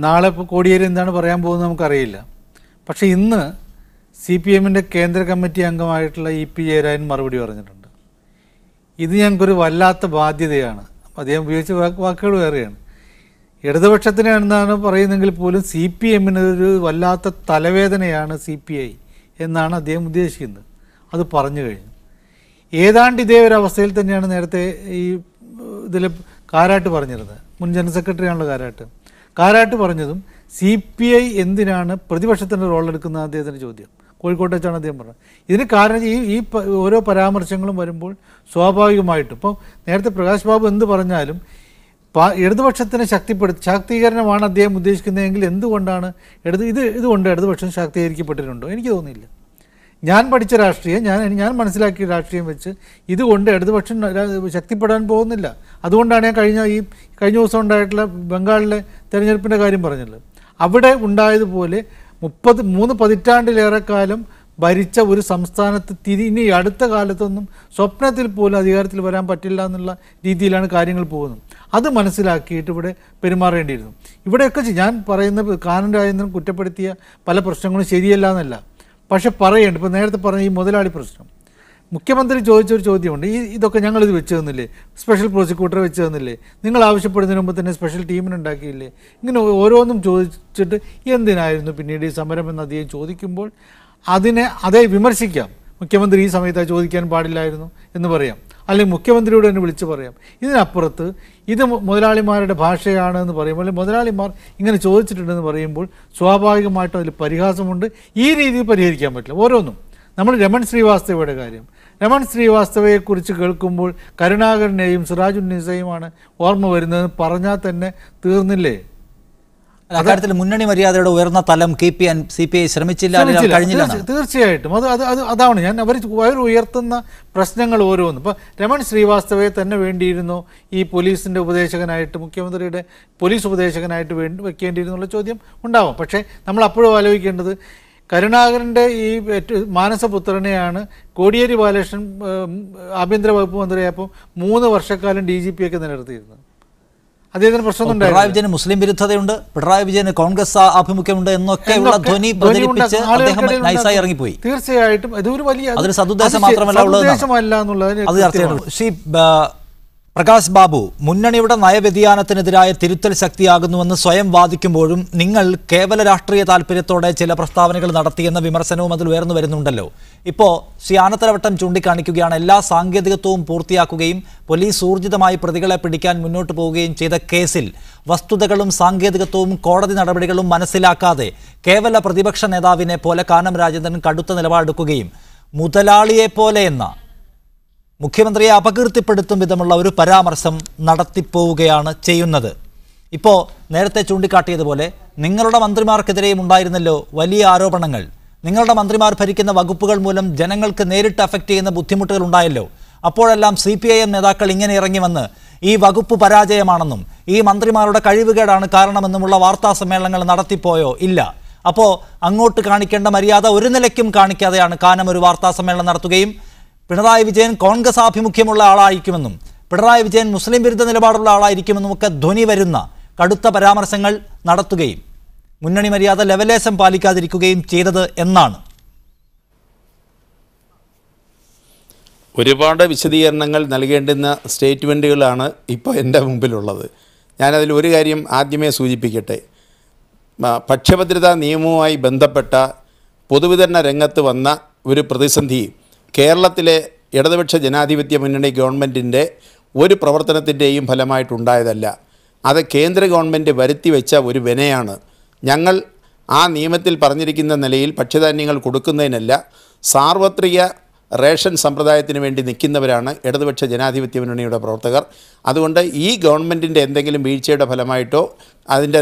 നാളെ ഇപ്പോൾ കോടിയേരി എന്താണ് പറയാൻ പോകുന്നത് നമുക്കറിയില്ല. പക്ഷേ ഇന്ന് CPIഎമ്മിൻ്റെ കേന്ദ്ര കമ്മിറ്റി അംഗമായിട്ടുള്ള EP ജയരാജൻ മറുപടി പറഞ്ഞിട്ടുണ്ട്. ഇത് ഞങ്ങൾക്കൊരു വല്ലാത്ത ബാധ്യതയാണ്. അദ്ദേഹം ഉപയോഗിച്ച വാക്കുകൾ വേറെയാണ്. ഇടതുപക്ഷത്തിന് എന്നാണ് പറയുന്നതെങ്കിൽ പോലും CPIഎമ്മിന് ഒരു വല്ലാത്ത തലവേദനയാണ് CPI എന്നാണ് അദ്ദേഹം ഉദ്ദേശിക്കുന്നത്. അത് പറഞ്ഞു കഴിഞ്ഞു. ഏതാണ്ട് ഇതേ ഒരു അവസ്ഥയിൽ തന്നെയാണ് നേരത്തെ ഈ ഇതിൽ കാരാട്ട് പറഞ്ഞിരുന്നത്. മുൻ ജനറൽ സെക്രട്ടറിയാണല്ലോ കാരാട്ട് പറഞ്ഞതും CPI എന്തിനാണ് പ്രതിപക്ഷത്തിൻ്റെ റോളെടുക്കുന്ന അദ്ദേഹത്തിൻ്റെ ചോദ്യം. കോഴിക്കോട്ട് വെച്ചാണ് അദ്ദേഹം പറഞ്ഞത്. ഇതിന് കാരണം ഓരോ പരാമർശങ്ങളും വരുമ്പോൾ സ്വാഭാവികമായിട്ടും ഇപ്പം നേരത്തെ പ്രകാശ് ബാബു എന്ത് പറഞ്ഞാലും ഇടതുപക്ഷത്തിനെ ശാക്തീകരണമാണ് അദ്ദേഹം ഉദ്ദേശിക്കുന്നതെങ്കിൽ എന്തുകൊണ്ടാണ് ഇതുകൊണ്ട് ഇടതുപക്ഷം ശാക്തീകരിക്കപ്പെട്ടിട്ടുണ്ടോ? എനിക്ക് തോന്നുന്നില്ല. ഞാൻ പഠിച്ച രാഷ്ട്രീയം, ഞാൻ മനസ്സിലാക്കിയ രാഷ്ട്രീയം വെച്ച് ഇതുകൊണ്ട് ഇടതുപക്ഷം ശക്തിപ്പെടാൻ പോകുന്നില്ല. അതുകൊണ്ടാണ് ഞാൻ കഴിഞ്ഞ ദിവസം ഉണ്ടായിട്ടുള്ള ബംഗാളിലെ തെരഞ്ഞെടുപ്പിൻ്റെ കാര്യം പറഞ്ഞത്. അവിടെ ഉണ്ടായതുപോലെ 3 പതിറ്റാണ്ടിലേറെ കാലം ഭരിച്ച ഒരു സംസ്ഥാനത്ത് ഇനി അടുത്ത കാലത്തൊന്നും സ്വപ്നത്തിൽ പോലും അധികാരത്തിൽ വരാൻ പറ്റില്ല എന്നുള്ള രീതിയിലാണ് കാര്യങ്ങൾ പോകുന്നത്. അത് മനസ്സിലാക്കിയിട്ട് ഇവിടെ പെരുമാറേണ്ടിയിരുന്നു. ഇവിടെയൊക്കെ ഞാൻ പറയുന്ന കാനൻ രാജേന്ദ്രൻ കുറ്റപ്പെടുത്തിയ പല പ്രശ്നങ്ങളും ശരിയല്ല എന്നല്ല, പക്ഷെ പറയേണ്ട ഇപ്പോൾ നേരത്തെ പറഞ്ഞ ഈ മുതലാളി പ്രശ്നം മുഖ്യമന്ത്രി ചോദിച്ചൊരു ചോദ്യമുണ്ട്. ഇതൊക്കെ ഞങ്ങളിത് വെച്ച് തന്നില്ലേ, സ്പെഷ്യൽ പ്രോസിക്യൂട്ടറെ വെച്ച് തന്നില്ലേ, നിങ്ങൾ ആവശ്യപ്പെടുന്നതിന് മുമ്പ് തന്നെ സ്പെഷ്യൽ ടീമിനുണ്ടാക്കിയില്ലേ, ഇങ്ങനെ ഓരോന്നും ചോദിച്ചിട്ട് എന്തിനായിരുന്നു പിന്നീട് ഈ സമരം എന്ന് അദ്ദേഹം ചോദിക്കുമ്പോൾ അതേ വിമർശിക്കാം. മുഖ്യമന്ത്രി ഈ സമയത്ത് ചോദിക്കാൻ പാടില്ലായിരുന്നു എന്ന് പറയാം, അല്ലെങ്കിൽ മുഖ്യമന്ത്രിയോട് തന്നെ വിളിച്ച് പറയാം. ഇതിനപ്പുറത്ത് ഇത് മുതലാളിമാരുടെ ഭാഷയാണ് എന്ന് പറയുമ്പോൾ, അല്ലെങ്കിൽ മുതലാളിമാർ ഇങ്ങനെ ചോദിച്ചിട്ടുണ്ടെന്ന് പറയുമ്പോൾ സ്വാഭാവികമായിട്ടും അതിൽ പരിഹാസമുണ്ട്. ഈ രീതിയിൽ പരിഹരിക്കാൻ പറ്റില്ല ഓരോന്നും. നമ്മൾ രമൺ ശ്രീവാസ്തവയുടെ കാര്യം, രമൺ ശ്രീവാസ്തവയെക്കുറിച്ച് കേൾക്കുമ്പോൾ കരുണാകരനെയും സിറാജുന്നീസയുമാണ് ഓർമ്മ വരുന്നതെന്ന് പറഞ്ഞാൽ തന്നെ തീർന്നില്ലേ? അക്കാര്യത്തിൽ മുന്നണി മര്യാദയുടെ ഉയർന്ന തലം കീപ്പ് ചെയ്യാൻ CPI ശ്രമിച്ചില്ല, കഴിഞ്ഞില്ല. തീർച്ചയായിട്ടും അതാണ് അവർ ഉയർത്തുന്ന പ്രശ്നങ്ങൾ ഓരോന്നും. ഇപ്പോൾ രമൺ ശ്രീവാസ്തവയെ തന്നെ വേണ്ടിയിരുന്നോ ഈ പോലീസിൻ്റെ ഉപദേശകനായിട്ട്, മുഖ്യമന്ത്രിയുടെ പോലീസ് ഉപദേശകനായിട്ട് വെക്കേണ്ടിയിരുന്നുള്ള ചോദ്യം ഉണ്ടാവും. പക്ഷേ നമ്മൾ അപ്പോഴും ആലോചിക്കേണ്ടത് കരുണാകരൻ്റെ ഈ മാനസപുത്രനെയാണ് കോടിയേരി ബാലകൃഷ്ണൻ ആഭ്യന്തര വകുപ്പ് മന്ത്രിയായപ്പോൾ 3 വർഷക്കാലം DGP ഒക്കെ നിലനിർത്തിയിരുന്നത്. അദ്ദേഹത്തിന് പ്രശ്നമൊന്നും പിണറായി വിജയന് മുസ്ലിം വിരുദ്ധതയുണ്ട്, പിണറായി വിജയന് കോൺഗ്രസ് ആഭിമുഖ്യമുണ്ട് എന്നൊക്കെയുള്ള ധ്വനി പ്രചരിപ്പിച്ച് അദ്ദേഹം നൈസായി ഇറങ്ങിപ്പോയി. തീർച്ചയായിട്ടും ഇതൊരു വലിയ അതൊരു സദുദ്ദേശം മാത്രമല്ല ഉള്ളത്. ശ്രീ പ്രകാശ് ബാബു, മുന്നണിയുടെ നയവ്യതിയാനത്തിനെതിരായ തിരുത്തൽ ശക്തിയാകുന്നുവെന്ന് സ്വയം വാദിക്കുമ്പോഴും നിങ്ങൾ കേവല രാഷ്ട്രീയ താല്പര്യത്തോടെ ചില പ്രസ്താവനകൾ നടത്തിയെന്ന വിമർശനവും അതിൽ ഉയർന്നു വരുന്നുണ്ടല്ലോ. ഇപ്പോൾ ശ്രീ ആനത്തലവട്ടം ചൂണ്ടിക്കാണിക്കുകയാണ്, എല്ലാ സാങ്കേതികത്വവും പൂർത്തിയാക്കുകയും പോലീസ് ഊർജിതമായി പ്രതികളെ പിടിക്കാൻ മുന്നോട്ട് പോവുകയും ചെയ്ത കേസിൽ വസ്തുതകളും സാങ്കേതികത്വവും കോടതി നടപടികളും മനസ്സിലാക്കാതെ കേവല പ്രതിപക്ഷ നേതാവിനെ പോലെ കാനം രാജേന്ദ്രൻ കടുത്ത നിലപാടെടുക്കുകയും മുതലാളിയെപ്പോലെ എന്ന മുഖ്യമന്ത്രിയെ അപകീർത്തിപ്പെടുത്തും വിധമുള്ള ഒരു പരാമർശം നടത്തിപ്പോവുകയാണ് ചെയ്യുന്നത്. ഇപ്പോൾ നേരത്തെ ചൂണ്ടിക്കാട്ടിയതുപോലെ നിങ്ങളുടെ മന്ത്രിമാർക്കെതിരെയും ഉണ്ടായിരുന്നല്ലോ വലിയ ആരോപണങ്ങൾ. നിങ്ങളുടെ മന്ത്രിമാർ ഭരിക്കുന്ന വകുപ്പുകൾ മൂലം ജനങ്ങൾക്ക് നേരിട്ട് അഫക്റ്റ് ചെയ്യുന്ന ബുദ്ധിമുട്ടുകൾ ഉണ്ടായല്ലോ. അപ്പോഴെല്ലാം CPIM നേതാക്കൾ ഇങ്ങനെ ഇറങ്ങി വന്ന് ഈ വകുപ്പ് പരാജയമാണെന്നും ഈ മന്ത്രിമാരുടെ കഴിവുകേടാണ് കാരണമെന്നുമുള്ള വാർത്താ സമ്മേളനങ്ങൾ നടത്തിപ്പോയോ? ഇല്ല. അപ്പോൾ അങ്ങോട്ട് കാണിക്കേണ്ട മര്യാദ ഒരു നിലയ്ക്കും കാണിക്കാതെയാണ് കാനം ഒരു വാർത്താ സമ്മേളനം നടത്തുകയും പിണറായി വിജയൻ കോൺഗ്രസ് ആഭിമുഖ്യമുള്ള ആളായിരിക്കുമെന്നും പിണറായി വിജയൻ മുസ്ലിം വിരുദ്ധ നിലപാടുള്ള ആളായിരിക്കുമെന്നും ഒക്കെ ധ്വനി വരുന്ന കടുത്ത പരാമർശങ്ങൾ നടത്തുകയും മുന്നണി മര്യാദ ലെവലേശം പാലിക്കാതിരിക്കുകയും ചെയ്തത് എന്നാണ്. ഒരുപാട് വിശദീകരണങ്ങൾ നൽകേണ്ടുന്ന സ്റ്റേറ്റ്മെൻറ്റുകളാണ് ഇപ്പോൾ എൻ്റെ മുമ്പിലുള്ളത്. ഞാനതിൽ ഒരു കാര്യം ആദ്യമേ സൂചിപ്പിക്കട്ടെ. ഭക്ഷ്യഭദ്രതാ നിയമവുമായി ബന്ധപ്പെട്ട പൊതുവിതരണ രംഗത്ത് വന്ന ഒരു പ്രതിസന്ധി കേരളത്തിലെ ഇടതുപക്ഷ ജനാധിപത്യ മുന്നണി ഗവൺമെൻറ്റിൻ്റെ ഒരു പ്രവർത്തനത്തിൻ്റെയും ഫലമായിട്ടുണ്ടായതല്ല. അത് കേന്ദ്ര ഗവൺമെൻറ് വരുത്തിവെച്ച ഒരു വിനയാണ്. ഞങ്ങൾ ആ നിയമത്തിൽ പറഞ്ഞിരിക്കുന്ന നിലയിൽ ഭക്ഷ്യധാന്യങ്ങൾ കൊടുക്കുന്നതിനല്ല, സാർവത്രിക റേഷൻ സമ്പ്രദായത്തിന് വേണ്ടി നിൽക്കുന്നവരാണ് ഇടതുപക്ഷ ജനാധിപത്യ മുന്നണിയുടെ പ്രവർത്തകർ. അതുകൊണ്ട് ഈ ഗവൺമെൻറ്റിൻ്റെ എന്തെങ്കിലും വീഴ്ചയുടെ ഫലമായിട്ടോ അതിൻ്റെ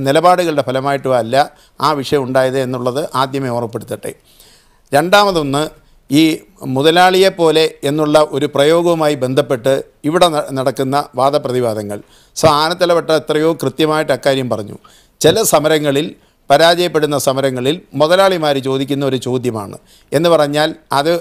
നിലപാടുകളുടെ ഫലമായിട്ടോ അല്ല ആ വിഷയം ഉണ്ടായത് എന്നുള്ളത് ആദ്യമേ ഓർമ്മപ്പെടുത്തട്ടെ. രണ്ടാമതൊന്ന്, ഈ മുതലാളിയെപ്പോലെ എന്നുള്ള ഒരു പ്രയോഗവുമായി ബന്ധപ്പെട്ട് ഇവിടെ നടക്കുന്ന വാദപ്രതിവാദങ്ങൾ. ആനത്തലവട്ടം എത്രയോ കൃത്യമായിട്ട് അക്കാര്യം പറഞ്ഞു. ചില സമരങ്ങളിൽ, പരാജയപ്പെടുന്ന സമരങ്ങളിൽ മുതലാളിമാർ ചോദിക്കുന്ന ഒരു ചോദ്യമാണ് എന്ന് പറഞ്ഞാൽ അത്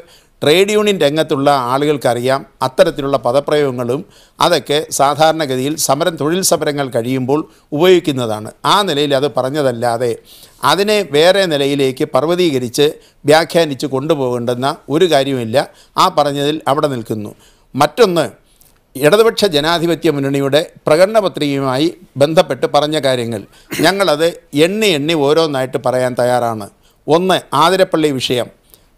ട്രേഡ് യൂണിയൻ രംഗത്തുള്ള ആളുകൾക്കറിയാം. അത്തരത്തിലുള്ള പദപ്രയോഗങ്ങളും അതൊക്കെ സാധാരണഗതിയിൽ തൊഴിൽ സമരങ്ങൾ കഴിയുമ്പോൾ ഉപയോഗിക്കുന്നതാണ്. ആ നിലയിൽ അത് പറഞ്ഞതല്ലാതെ അതിനെ വേറെ നിലയിലേക്ക് പർവ്വതീകരിച്ച് വ്യാഖ്യാനിച്ച് കൊണ്ടുപോകേണ്ടെന്ന ഒരു കാര്യമില്ല. ആ പറഞ്ഞതിൽ അവിടെ നിൽക്കുന്നു. മറ്റൊന്ന്, ഇടതുപക്ഷ ജനാധിപത്യ മുന്നണിയുടെ പ്രകടന പത്രികയുമായി ബന്ധപ്പെട്ട് പറഞ്ഞ കാര്യങ്ങൾ ഞങ്ങളത് എണ്ണി ഓരോന്നായിട്ട് പറയാൻ തയ്യാറാണ്. ഒന്ന്, ആതിരപ്പള്ളി വിഷയം.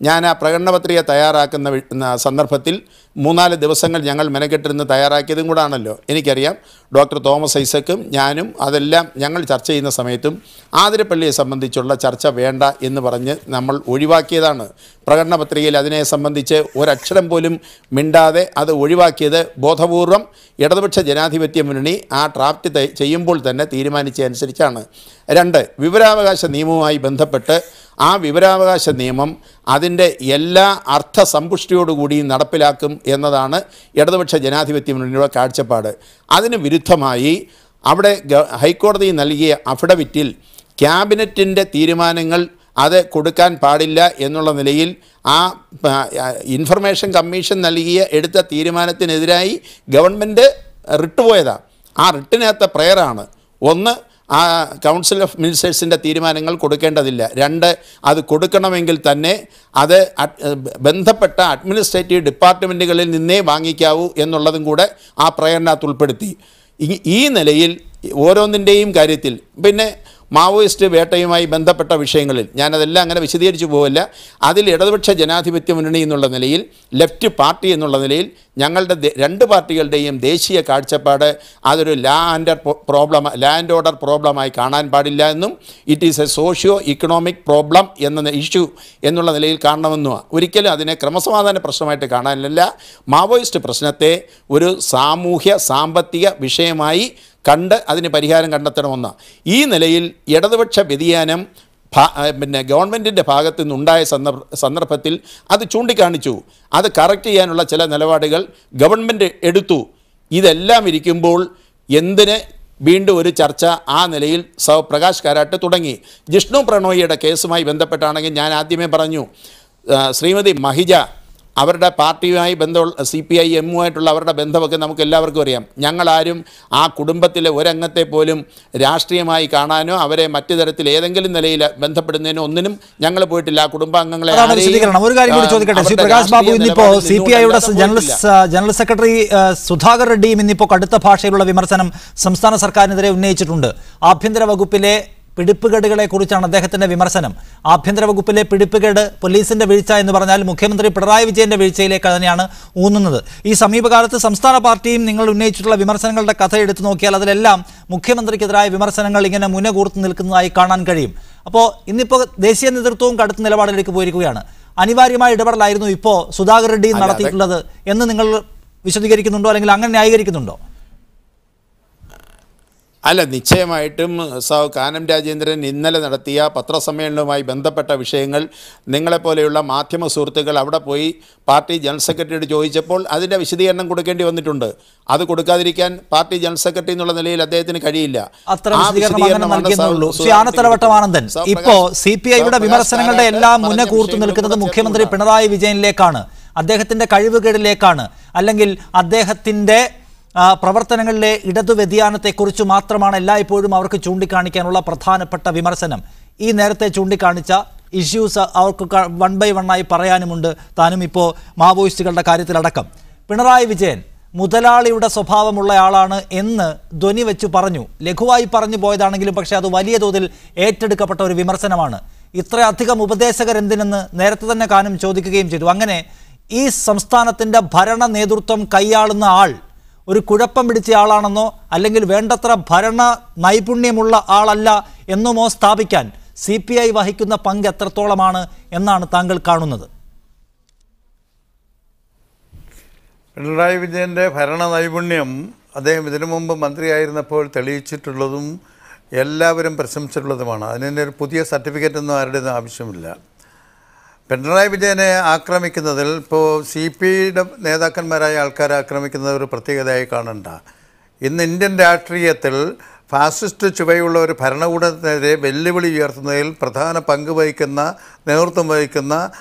ഞാൻ ആ പ്രകടന പത്രിക തയ്യാറാക്കുന്ന സന്ദർഭത്തിൽ 3-4 ദിവസങ്ങൾ ഞങ്ങൾ മെനക്കെട്ടിരുന്ന് തയ്യാറാക്കിയതും കൂടാണല്ലോ. എനിക്കറിയാം ഡോക്ടർ തോമസ് ഐസക്കും ഞാനും അതെല്ലാം ഞങ്ങൾ ചർച്ച ചെയ്യുന്ന സമയത്തും ആതിരപ്പള്ളിയെ സംബന്ധിച്ചുള്ള ചർച്ച വേണ്ട എന്ന് പറഞ്ഞ് നമ്മൾ ഒഴിവാക്കിയതാണ്. പ്രകടന പത്രികയിൽ അതിനെ സംബന്ധിച്ച് ഒരക്ഷരം പോലും മിണ്ടാതെ അത് ഒഴിവാക്കിയത് ബോധപൂർവം ഇടതുപക്ഷ ജനാധിപത്യ മുന്നണി ആ ഡ്രാഫ്റ്റ് ചെയ്യുമ്പോൾ തന്നെ തീരുമാനിച്ചതനുസരിച്ചാണ്. 2, വിവരാവകാശ നിയമവുമായി ബന്ധപ്പെട്ട് ആ വിവരാവകാശ നിയമം അതിൻ്റെ എല്ലാ അർത്ഥസമ്പുഷ്ടിയോടുകൂടിയും നടപ്പിലാക്കും എന്നതാണ് ഇടതുപക്ഷ ജനാധിപത്യ മുന്നണിയുടെ കാഴ്ചപ്പാട്. അതിന് വിരുദ്ധമായി അവിടെ ഹൈക്കോടതി നൽകിയ അഫിഡവിറ്റിൽ ക്യാബിനറ്റിൻ്റെ തീരുമാനങ്ങൾ അത് കൊടുക്കാൻ പാടില്ല എന്നുള്ള നിലയിൽ ആ ഇൻഫർമേഷൻ കമ്മീഷൻ എടുത്ത തീരുമാനത്തിനെതിരായി ഗവൺമെൻറ് റിട്ട് പോയതാണ്. ആ റിട്ടിനകത്ത പ്രയറാണ് 1, ആ കൗൺസിൽ ഓഫ് മിനിസ്റ്റേഴ്സിൻ്റെ തീരുമാനങ്ങൾ കൊടുക്കേണ്ടതില്ല. 2, അത് കൊടുക്കണമെങ്കിൽ തന്നെ അത് ബന്ധപ്പെട്ട അഡ്മിനിസ്ട്രേറ്റീവ് ഡിപ്പാർട്ട്മെൻറ്റുകളിൽ നിന്നേ വാങ്ങിക്കാവൂ എന്നുള്ളതും കൂടെ ആ പ്രയറിനകത്ത് ഉൾപ്പെടുത്തി. ഈ നിലയിൽ ഓരോന്നിൻ്റെയും കാര്യത്തിൽ പിന്നെ മാവോയിസ്റ്റ് വേട്ടയുമായി ബന്ധപ്പെട്ട വിഷയങ്ങളിൽ ഞാനതെല്ലാം അങ്ങനെ വിശദീകരിച്ചു പോവില്ല. അതിൽ ഇടതുപക്ഷ ജനാധിപത്യ മുന്നണി എന്നുള്ള നിലയിൽ, ലെഫ്റ്റ് പാർട്ടി എന്നുള്ള നിലയിൽ ഞങ്ങളുടെ 2 പാർട്ടികളുടെയും ദേശീയ കാഴ്ചപ്പാട് അതൊരു ലാൻഡ് ഓർഡർ പ്രോബ്ലമായി കാണാൻ പാടില്ല എന്നും it is A socio economic problem എന്ന ഇഷ്യൂ എന്നുള്ള നിലയിൽ കാണണമെന്നുമാണ്. ഒരിക്കലും അതിനെ ക്രമസമാധാന പ്രശ്നമായിട്ട് കാണാനില്ല. മാവോയിസ്റ്റ് പ്രശ്നത്തെ ഒരു സാമൂഹ്യ സാമ്പത്തിക വിഷയമായി കണ്ട് അതിന് പരിഹാരം കണ്ടെത്തണമെന്ന്. ഈ നിലയിൽ ഇടതുപക്ഷ വ്യതിയാനം ഗവൺമെൻറ്റിൻ്റെ ഭാഗത്തു നിന്നുണ്ടായ സന്ദർഭത്തിൽ അത് ചൂണ്ടിക്കാണിച്ചു. അത് കറക്റ്റ് ചെയ്യാനുള്ള ചില നിലപാടുകൾ ഗവൺമെൻറ് എടുത്തു. ഇതെല്ലാം ഇരിക്കുമ്പോൾ എന്തിന് വീണ്ടും ഒരു ചർച്ച ആ നിലയിൽ പ്രകാശ് കാരാട്ട് തുടങ്ങി? ജിഷ്ണു പ്രണോയിയുടെ കേസുമായി ബന്ധപ്പെട്ടാണെങ്കിൽ ഞാൻ ആദ്യമേ പറഞ്ഞു, ശ്രീമതി മഹിജ അവരുടെ പാർട്ടിയുമായി ബന്ധമുള്ള CPIM-ഉമായിട്ടുള്ള അവരുടെ ബന്ധമൊക്കെ നമുക്ക് എല്ലാവർക്കും അറിയാം. ഞങ്ങളാരും ആ കുടുംബത്തിലെ ഒരംഗത്തെ പോലും രാഷ്ട്രീയമായി കാണാനോ അവരെ മറ്റു തരത്തിൽ ഏതെങ്കിലും നിലയിൽ ബന്ധപ്പെടുന്നതിനോ ഒന്നിനും ഞങ്ങൾ പോയിട്ടില്ല. ആ കുടുംബാംഗങ്ങളെ ഒരു കാര്യം കൂടി ചോദിക്കട്ടെ. ശ്രീ പ്രകാശ് ബാബു, ഇന്നിപ്പോ CPI-യുടെ ജനറൽ സെക്രട്ടറി സുധാകർ റെഡ്ഡിയും ഇന്നിപ്പോ കടുത്ത ഭാഷയിലുള്ള വിമർശനം സംസ്ഥാന സർക്കാരിനെതിരെ ഉന്നയിച്ചിട്ടുണ്ട്. ആഭ്യന്തര വകുപ്പിലെ പിടിപ്പുകേടുകളെ കുറിച്ചാണ് അദ്ദേഹത്തിന്റെ വിമർശനം. ആഭ്യന്തര വകുപ്പിലെ പിടിപ്പുകേട്, പോലീസിന്റെ വീഴ്ച എന്ന് പറഞ്ഞാൽ മുഖ്യമന്ത്രി പിണറായി വിജയന്റെ വീഴ്ചയിലേക്ക് തന്നെയാണ് ഊന്നുന്നത്. ഈ സമീപകാലത്ത് സംസ്ഥാന പാർട്ടിയും നിങ്ങൾ ഉന്നയിച്ചിട്ടുള്ള വിമർശനങ്ങളുടെ കഥ എടുത്തു നോക്കിയാൽ അതിലെല്ലാം മുഖ്യമന്ത്രിക്കെതിരായ വിമർശനങ്ങൾ ഇങ്ങനെ മുനകൂർത്ത് നിൽക്കുന്നതായി കാണാൻ കഴിയും. അപ്പോൾ ഇന്നിപ്പോൾ ദേശീയ നേതൃത്വവും കടുത്ത നിലപാടിലേക്ക് പോയിരിക്കുകയാണ്. അനിവാര്യമായ ഇടപെടലായിരുന്നു ഇപ്പോൾ സുധാകർ റെഡ്ഡി നടത്തിയിട്ടുള്ളത് എന്ന് നിങ്ങൾ വിശദീകരിക്കുന്നുണ്ടോ, അല്ലെങ്കിൽ അങ്ങനെ ന്യായീകരിക്കുന്നുണ്ടോ? അല്ല, നിശ്ചയമായിട്ടും കാനം രാജേന്ദ്രൻ ഇന്നലെ നടത്തിയ പത്രസമ്മേളനവുമായി ബന്ധപ്പെട്ട വിഷയങ്ങൾ നിങ്ങളെപ്പോലെയുള്ള മാധ്യമ സുഹൃത്തുക്കൾ അവിടെ പോയി പാർട്ടി ജനറൽ സെക്രട്ടറിയോട് ചോദിച്ചപ്പോൾ അതിൻ്റെ വിശദീകരണം കൊടുക്കേണ്ടി വന്നിട്ടുണ്ട്. അത് കൊടുക്കാതിരിക്കാൻ പാർട്ടി ജനറൽ സെക്രട്ടറി എന്നുള്ള നിലയിൽ അദ്ദേഹത്തിന് കഴിയില്ല. ആനത്തലവട്ടമാനന്ദൻ, ഇപ്പോ CPI-യുടെ വിമർശനങ്ങളുടെ എല്ലാം മുന്നേ കൂർത്തു നിൽക്കുന്നത് മുഖ്യമന്ത്രി പിണറായി വിജയനിലേക്കാണ്, അദ്ദേഹത്തിന്റെ കഴിവുകേടിലേക്കാണ്, അല്ലെങ്കിൽ അദ്ദേഹത്തിന്റെ പ്രവർത്തനങ്ങളിലെ ഇടതു വ്യതിയാനത്തെക്കുറിച്ച് മാത്രമാണ് എല്ലായ്പ്പോഴും അവർക്ക് ചൂണ്ടിക്കാണിക്കാനുള്ള പ്രധാനപ്പെട്ട വിമർശനം. ഈ നേരത്തെ ചൂണ്ടിക്കാണിച്ച ഇഷ്യൂസ് അവർക്ക് 1 by 1 പറയാനുമുണ്ട്, താനും ഇപ്പോൾ മാവോയിസ്റ്റുകളുടെ കാര്യത്തിലടക്കം. പിണറായി വിജയൻ മുതലാളിയുടെ സ്വഭാവമുള്ളയാളാണ് എന്ന് ധ്വനി വെച്ച് പറഞ്ഞു, ലഘുവായി പറഞ്ഞു പോയതാണെങ്കിലും പക്ഷേ അത് വലിയ തോതിൽ ഏറ്റെടുക്കപ്പെട്ട ഒരു വിമർശനമാണ്. ഇത്രയധികം ഉപദേശകരെന്തിനെന്ന് നേരത്തെ തന്നെ കാനം ചോദിക്കുകയും ചെയ്തു. അങ്ങനെ ഈ സംസ്ഥാനത്തിൻ്റെ ഭരണ നേതൃത്വം കൈയാളുന്ന ആൾ ഒരു കുഴപ്പം പിടിച്ച ആളാണെന്നോ അല്ലെങ്കിൽ വേണ്ടത്ര ഭരണ നൈപുണ്യമുള്ള ആളല്ല എന്നുമോ സ്ഥാപിക്കാൻ CPI വഹിക്കുന്ന പങ്ക് എത്രത്തോളമാണ് എന്നാണ് താങ്കൾ കാണുന്നത്? പിണറായി വിജയൻ്റെ ഭരണ നൈപുണ്യം അദ്ദേഹം ഇതിനു മുമ്പ് മന്ത്രിയായിരുന്നപ്പോൾ തെളിയിച്ചിട്ടുള്ളതും എല്ലാവരും പ്രശംസിച്ചിട്ടുള്ളതുമാണ്. അതിന് ഒരു പുതിയ സർട്ടിഫിക്കറ്റൊന്നും ആരുടേതും ആവശ്യമില്ല. പിണറായി വിജയനെ ആക്രമിക്കുന്നതിൽ ഇപ്പോൾ CPIയുടെ നേതാക്കന്മാരായ ആൾക്കാരെ ആക്രമിക്കുന്നത് ഒരു പ്രത്യേകതയായി കാണണ്ട. ഇന്ന് ഇന്ത്യൻ രാഷ്ട്രീയത്തിൽ ഫാസിസ്റ്റ് ചുവയുള്ള ഒരു ഭരണകൂടത്തിനെതിരെ വെല്ലുവിളി ഉയർത്തുന്നതിൽ പ്രധാന പങ്ക് വഹിക്കുന്ന, നേതൃത്വം വഹിക്കുന്ന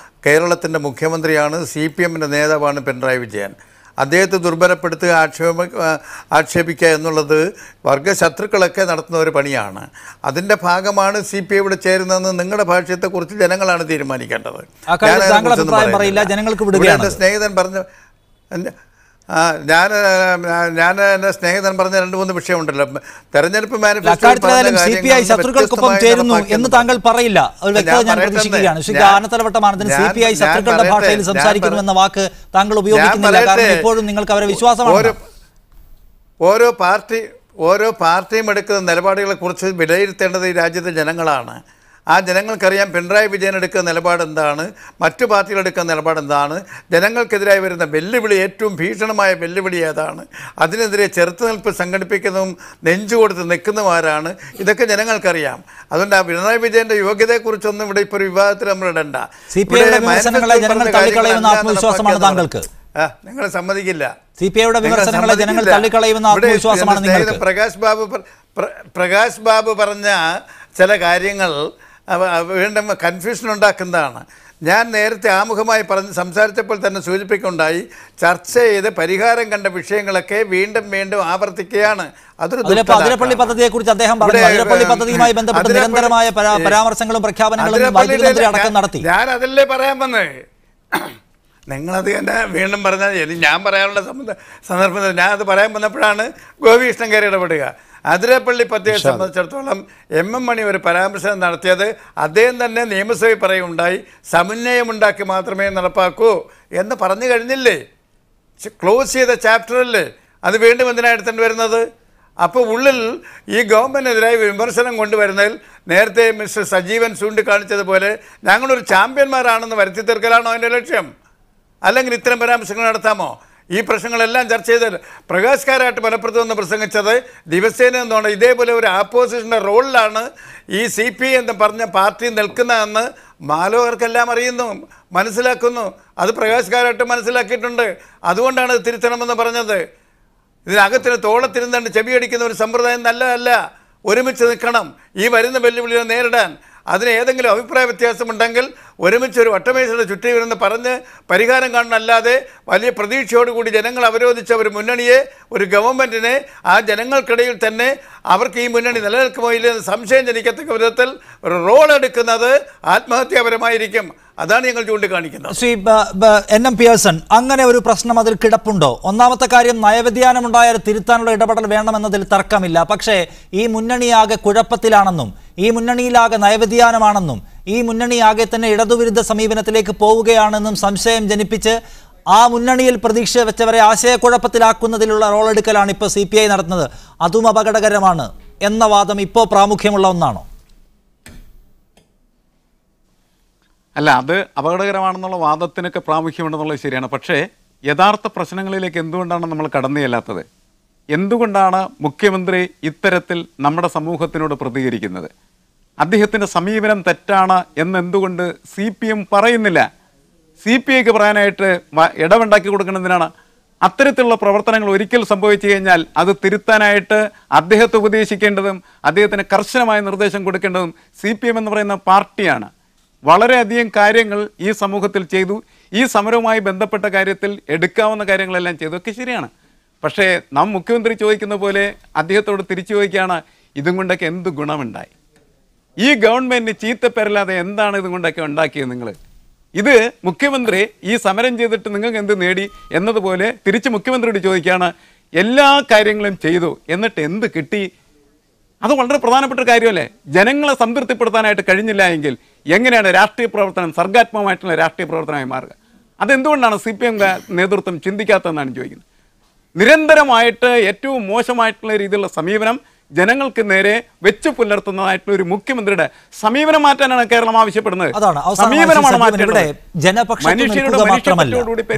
കേരളത്തിൻ്റെ മുഖ്യമന്ത്രിയാണ്, CPM-ൻ്റെ നേതാവാണ് പിണറായി വിജയൻ. അദ്ദേഹത്തെ ദുർബലപ്പെടുത്തുക, ആക്ഷേപിക്കുക എന്നുള്ളത് വർഗശത്രുക്കളൊക്കെ നടത്തുന്ന ഒരു പണിയാണ്. അതിൻ്റെ ഭാഗമാണ് CPI ഇവിടെ ചേരുന്നതെന്ന് നിങ്ങളുടെ ഭാഷ്യത്തെക്കുറിച്ച് ജനങ്ങളാണ് തീരുമാനിക്കേണ്ടത്. ജനങ്ങൾക്ക് എൻ്റെ സ്നേഹിതൻ പറഞ്ഞ ഞാൻ എൻ്റെ സ്നേഹിതൻ പറഞ്ഞ 2-3 വിഷയമുണ്ടല്ലോ. തെരഞ്ഞെടുപ്പ് അക്കാര്യത്തിലായാലും CPI ശത്രുക്കൾക്കൊപ്പം ചേരുന്നു എന്ന് താങ്കൾ പറയില്ല. ഒരു വ്യക്തത ഞാൻ പ്രതീക്ഷിക്കുകയാണ്. ശ്രീ ആനത്തലവട്ടമാനത്തിന് CPI ശത്രുക്കളുടെ ഭാഷയിൽ സംസാരിക്കുന്നു എന്ന വാക്ക് താങ്കൾ ഉപയോഗിക്കുന്നില്ല. കാരണം ഇപ്പോഴും നിങ്ങൾക്ക് അവരെ വിശ്വാസമാണ്. ഓരോ പാർട്ടിയും എടുക്കുന്ന നിലപാടുകളെ കുറിച്ച് വിലയിരുത്തേണ്ടത് ഈ രാജ്യത്തെ ജനങ്ങളാണ്. ആ ജനങ്ങൾക്കറിയാം പിണറായി വിജയൻ എടുക്കുന്ന നിലപാട് എന്താണ്, മറ്റു പാർട്ടികൾ എടുക്കുന്ന നിലപാട് എന്താണ്, ജനങ്ങൾക്കെതിരായി വരുന്ന വെല്ലുവിളി, ഏറ്റവും ഭീഷണമായ വെല്ലുവിളി ഏതാണ്, അതിനെതിരെ ചെറുത്തുനിൽപ്പ് സംഘടിപ്പിക്കുന്നതും നെഞ്ചുകൊടുത്ത് നിൽക്കുന്നവരാണ്. ഇതൊക്കെ ജനങ്ങൾക്കറിയാം. അതുകൊണ്ട് ആ പിണറായി വിജയന്റെ യോഗ്യതയെക്കുറിച്ചൊന്നും ഇവിടെ ഇപ്പോൾ ഒരു വിവാദത്തിൽ നമ്മൾ ഇടണ്ട. നിങ്ങൾ സമ്മതിക്കില്ല. CPIയുടെ വിമർശനങ്ങളെ ജനങ്ങൾ തള്ളിക്കളയുമെന്ന ആത്മവിശ്വാസമാണ് നിങ്ങൾക്ക്. പ്രകാശ് ബാബു പറഞ്ഞ ചില കാര്യങ്ങൾ വീണ്ടും കൺഫ്യൂഷൻ ഉണ്ടാക്കുന്നതാണ്. ഞാൻ നേരത്തെ ആമുഖമായി സംസാരിച്ചപ്പോൾ തന്നെ സൂചിപ്പിക്കുകയുണ്ടായി, ചർച്ച ചെയ്ത് പരിഹാരം കണ്ട വിഷയങ്ങളൊക്കെ വീണ്ടും വീണ്ടും ആവർത്തിക്കുകയാണ്. അതിരപ്പള്ളി പദ്ധതിയെക്കുറിച്ച് അദ്ദേഹം പറഞ്ഞു. അതിരപ്പള്ളി പദ്ധതിയുമായി ബന്ധപ്പെട്ട് നിരന്തരമായ പരാമർശങ്ങളും പ്രഖ്യാപനങ്ങളും വൈദ്യുതി മന്ത്രി അടക്കം നടത്തി. ഞാൻ അതല്ലേ പറയാൻ വന്നത്. നിങ്ങളത് തന്നെ വീണ്ടും പറഞ്ഞാൽ ഞാൻ പറയാനുള്ള സന്ദർഭത്തിൽ ഞാനത് പറയാൻ വന്നപ്പോഴാണ് ഗോപികൃഷ്ണൻ കയറി ഇടപെടുക. അതിരപ്പള്ളി പദ്ധതിയെ സംബന്ധിച്ചിടത്തോളം MM മണി ഒരു പരാമർശം നടത്തിയത് അദ്ദേഹം തന്നെ നിയമസഭയിൽ പറയുകയുണ്ടായി, സമന്വയമുണ്ടാക്കി മാത്രമേ നടപ്പാക്കൂ എന്ന് പറഞ്ഞു കഴിഞ്ഞില്ലേ? ക്ലോസ് ചെയ്ത ചാപ്റ്ററല്ലേ, അത് വീണ്ടും എന്തിനാണ് എടുത്തുകൊണ്ട് വരുന്നത്? അപ്പോൾ ഉള്ളിൽ ഈ ഗവൺമെൻറ്റിനെതിരായി വിമർശനം കൊണ്ടുവരുന്നതിൽ നേരത്തെ മിസ്റ്റർ സജീവൻ ചൂണ്ടിക്കാണിച്ചതുപോലെ ഞങ്ങളൊരു ചാമ്പ്യന്മാരാണെന്ന് വരുത്തി തീർക്കലാണോ അതിൻ്റെ ലക്ഷ്യം? അല്ലെങ്കിൽ ഇത്തരം പരാമർശങ്ങൾ നടത്താമോ? ഈ പ്രശ്നങ്ങളെല്ലാം ചർച്ച ചെയ്ത് പ്രകാശ് കാരാട്ട് മലപ്പുറത്ത് നിന്ന് പ്രസംഗിച്ചത് ദിവസേന എന്താണ് ഇതേപോലെ ഒരു ആപ്പോസിഷൻ്റെ റോളിലാണ് ഈ CPI എന്ന് പറഞ്ഞ പാർട്ടി നിൽക്കുന്നതെന്ന് മാലോകർക്കെല്ലാം അറിയുന്നു, മനസ്സിലാക്കുന്നു. അത് പ്രകാശ് കാരാട്ട് മനസ്സിലാക്കിയിട്ടുണ്ട്. അതുകൊണ്ടാണ് ഇത് തിരുത്തണമെന്ന് പറഞ്ഞത്. ഇതിനകത്തിന് തോളത്തിരുന്നുകൊണ്ട് ചെവിയടിക്കുന്ന ഒരു സമ്പ്രദായം നല്ലതല്ല. ഒരുമിച്ച് നിൽക്കണം ഈ വരുന്ന വെല്ലുവിളിയെ നേരിടാൻ. അതിന് ഏതെങ്കിലും അഭിപ്രായ വ്യത്യാസമുണ്ടെങ്കിൽ ഒരുമിച്ച് ഒരു വട്ടമേശയുടെ ചുറ്റി വരുന്ന പറഞ്ഞ് പരിഹാരം കാണണമല്ലാതെ വലിയ പ്രതീക്ഷയോടുകൂടി ജനങ്ങൾ അവരോധിച്ച ഒരു മുന്നണിയെ, ഒരു ഗവൺമെൻറ്റിനെ, ആ ജനങ്ങൾക്കിടയിൽ തന്നെ അവർക്ക് ഈ മുന്നണി നിലനിൽക്കുമോ ഇല്ലെന്ന് സംശയം ജനിക്കത്തക്ക വിധത്തിൽ ഒരു റോൾ എടുക്കുന്നത് ആത്മഹത്യാപരമായിരിക്കും. അതാണ് ഞങ്ങൾ ചൂണ്ടിക്കാണിക്കുന്നത്. ശ്രീ NM പിയേഴ്സൺ, അങ്ങനെ ഒരു പ്രശ്നം അതിൽ കിടപ്പുണ്ടോ? ഒന്നാമത്തെ കാര്യം, നയവ്യതിയാനമുണ്ടായാൽ തിരുത്താനുള്ള ഇടപെടൽ വേണമെന്നതിൽ തർക്കമില്ല. പക്ഷേ ഈ മുന്നണിയാകെ കുഴപ്പത്തിലാണെന്നും ഈ മുന്നണിയിലാകെ നയവ്യതിയാനമാണെന്നും ഈ മുന്നണിയാകെ തന്നെ ഇടതുവിരുദ്ധ സമീപനത്തിലേക്ക് പോവുകയാണെന്നും സംശയം ജനിപ്പിച്ച് ആ മുന്നണിയിൽ പ്രതീക്ഷ വെച്ചവരെ ആശയക്കുഴപ്പത്തിലാക്കുന്നതിലുള്ള റോളെടുക്കലാണ് ഇപ്പോൾ CPI നടത്തുന്നത്. അതും അപകടകരമാണ് എന്ന വാദം ഇപ്പോൾ പ്രാമുഖ്യമുള്ള ഒന്നാണോ? അല്ല, അത് അപകടകരമാണെന്നുള്ള വാദത്തിനൊക്കെ പ്രാമുഖ്യമുണ്ടെന്നുള്ളത് ശരിയാണ്. പക്ഷേ യഥാർത്ഥ പ്രശ്നങ്ങളിലേക്ക് എന്തുകൊണ്ടാണ് നമ്മൾ കടന്നു ചെല്ലാത്തത്? എന്തുകൊണ്ടാണ് മുഖ്യമന്ത്രി ഇത്തരത്തിൽ നമ്മുടെ സമൂഹത്തിനോട് പ്രതികരിക്കുന്നത്? അദ്ദേഹത്തിൻ്റെ സമീപനം തെറ്റാണ് എന്നെന്തുകൊണ്ട് CPM പറയുന്നില്ല? CPIക്ക് പറയാനായിട്ട് ഇടവുണ്ടാക്കി കൊടുക്കുന്നതിനാണ്. അത്തരത്തിലുള്ള പ്രവർത്തനങ്ങൾ ഒരിക്കൽ സംഭവിച്ചു കഴിഞ്ഞാൽ അത് തിരുത്താനായിട്ട് അദ്ദേഹത്തെ ഉപദേശിക്കേണ്ടതും അദ്ദേഹത്തിന് കർശനമായ നിർദ്ദേശം കൊടുക്കേണ്ടതും CPM എന്ന് പറയുന്ന പാർട്ടിയാണ്. വളരെയധികം കാര്യങ്ങൾ ഈ സമൂഹത്തിൽ ചെയ്തു. ഈ സമരവുമായി ബന്ധപ്പെട്ട കാര്യത്തിൽ എടുക്കാവുന്ന കാര്യങ്ങളെല്ലാം ചെയ്തു, ഒക്കെ ശരിയാണ്. പക്ഷേ നാം മുഖ്യമന്ത്രി ചോദിക്കുന്ന പോലെ അദ്ദേഹത്തോട് തിരിച്ചു ചോദിക്കുകയാണ്, ഇതും കൊണ്ടൊക്കെ എന്ത് ഗുണമുണ്ടായി? ഈ ഗവൺമെൻറ് ചീത്തപ്പേരല്ലാതെ എന്താണ് ഇതും കൊണ്ടൊക്കെ ഉണ്ടാക്കിയത്? നിങ്ങൾ ഇത് മുഖ്യമന്ത്രി ഈ സമരം ചെയ്തിട്ട് നിങ്ങൾക്ക് എന്ത് നേടി എന്നതുപോലെ തിരിച്ച് മുഖ്യമന്ത്രിയോട് ചോദിക്കുകയാണ്, എല്ലാ കാര്യങ്ങളും ചെയ്തു എന്നിട്ട് എന്ത് കിട്ടി? അത് വളരെ പ്രധാനപ്പെട്ട കാര്യമല്ലേ? ജനങ്ങളെ സംതൃപ്തിപ്പെടുത്താനായിട്ട് കഴിഞ്ഞില്ല എങ്കിൽ എങ്ങനെയാണ് രാഷ്ട്രീയ പ്രവർത്തനം സർഗാത്മകമായിട്ടുള്ള രാഷ്ട്രീയ പ്രവർത്തനമായി മാറുക? അതെന്തുകൊണ്ടാണ് CPM നേതൃത്വം ചിന്തിക്കാത്തതെന്നാണ് ചോദിക്കുന്നത്. നിരന്തരമായിട്ട് ഏറ്റവും മോശമായിട്ടുള്ള രീതിയിലുള്ള സമീപനം ജനങ്ങൾക്ക് നേരെ വെച്ച് പുലർത്തുന്നതായിട്ടുള്ള ഒരു മുഖ്യമന്ത്രിയുടെ സമീപനം മാറ്റാനാണ് കേരളം ആവശ്യപ്പെടുന്നത്.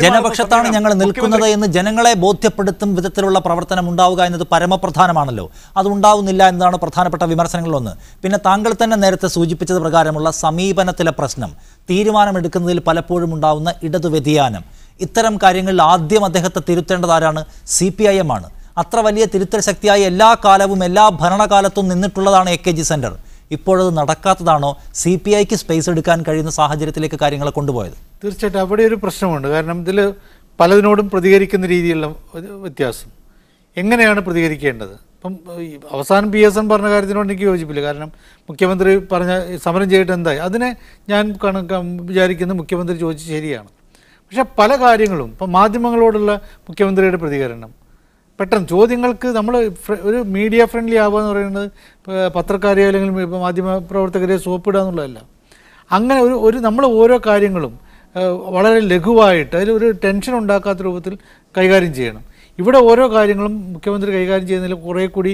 ജനപക്ഷത്താണ് ഞങ്ങൾ നിൽക്കുന്നത് എന്ന് ജനങ്ങളെ ബോധ്യപ്പെടുത്തും വിധത്തിലുള്ള പ്രവർത്തനം ഉണ്ടാവുക എന്നത് പരമപ്രധാനമാണല്ലോ. അത് ഉണ്ടാവുന്നില്ല എന്നതാണ് പ്രധാനപ്പെട്ട വിമർശനങ്ങളിലൊന്ന്. പിന്നെ താങ്കൾ തന്നെ നേരത്തെ സൂചിപ്പിച്ചത് പ്രകാരമുള്ള സമീപനത്തിലെ പ്രശ്നം, തീരുമാനമെടുക്കുന്നതിൽ പലപ്പോഴും ഉണ്ടാവുന്ന ഇടതു വ്യതിയാനം, ഇത്തരം കാര്യങ്ങളിൽ ആദ്യം അദ്ദേഹത്തെ തിരുത്തേണ്ടത് ആരാണ്? CPIM ആണ്. അത്ര വലിയ തിരുത്തൽ ശക്തിയായി എല്ലാ കാലവും എല്ലാ ഭരണകാലത്തും നിന്നിട്ടുള്ളതാണ് AKG സെന്റർ. ഇപ്പോഴത് നടക്കാത്തതാണോ CPIക്ക് സ്പേസ് എടുക്കാൻ കഴിയുന്ന സാഹചര്യത്തിലേക്ക് കാര്യങ്ങളെ കൊണ്ടുപോയത്? തീർച്ചയായിട്ടും അവിടെ ഒരു പ്രശ്നമുണ്ട്. കാരണം ഇതിൽ പലതിനോടും പ്രതികരിക്കുന്ന രീതിയിലുള്ള വ്യത്യാസം. എങ്ങനെയാണ് പ്രതികരിക്കേണ്ടത്? ഇപ്പം അവസാനം PSN പറഞ്ഞ കാര്യത്തിനോട് എനിക്ക് യോജിപ്പില്ല. കാരണം മുഖ്യമന്ത്രി പറഞ്ഞ സമരം ചെയ്തിട്ട് എന്തായി? അതിനെ ഞാൻ വിചാരിക്കുന്നത് മുഖ്യമന്ത്രി ചോദിച്ച് ശരിയാണ്. പക്ഷേ പല കാര്യങ്ങളും ഇപ്പം മാധ്യമങ്ങളോടുള്ള മുഖ്യമന്ത്രിയുടെ പ്രതികരണം, പെട്ടെന്ന് ചോദ്യങ്ങൾക്ക് നമ്മൾ ഒരു മീഡിയ ഫ്രണ്ട്ലി ആവുക എന്ന് പറയുന്നത് പത്രക്കാരെ അല്ലെങ്കിൽ മാധ്യമപ്രവർത്തകരെ സോപ്പിടുക എന്നുള്ളതല്ല. അങ്ങനെ ഒരു നമ്മൾ ഓരോ കാര്യങ്ങളും വളരെ ലഘുവായിട്ട് അതിലൊരു ടെൻഷൻ ഉണ്ടാക്കാത്ത രൂപത്തിൽ കൈകാര്യം ചെയ്യണം. ഇവിടെ ഓരോ കാര്യങ്ങളും മുഖ്യമന്ത്രി കൈകാര്യം ചെയ്യുന്നതിൽ കുറേ കൂടി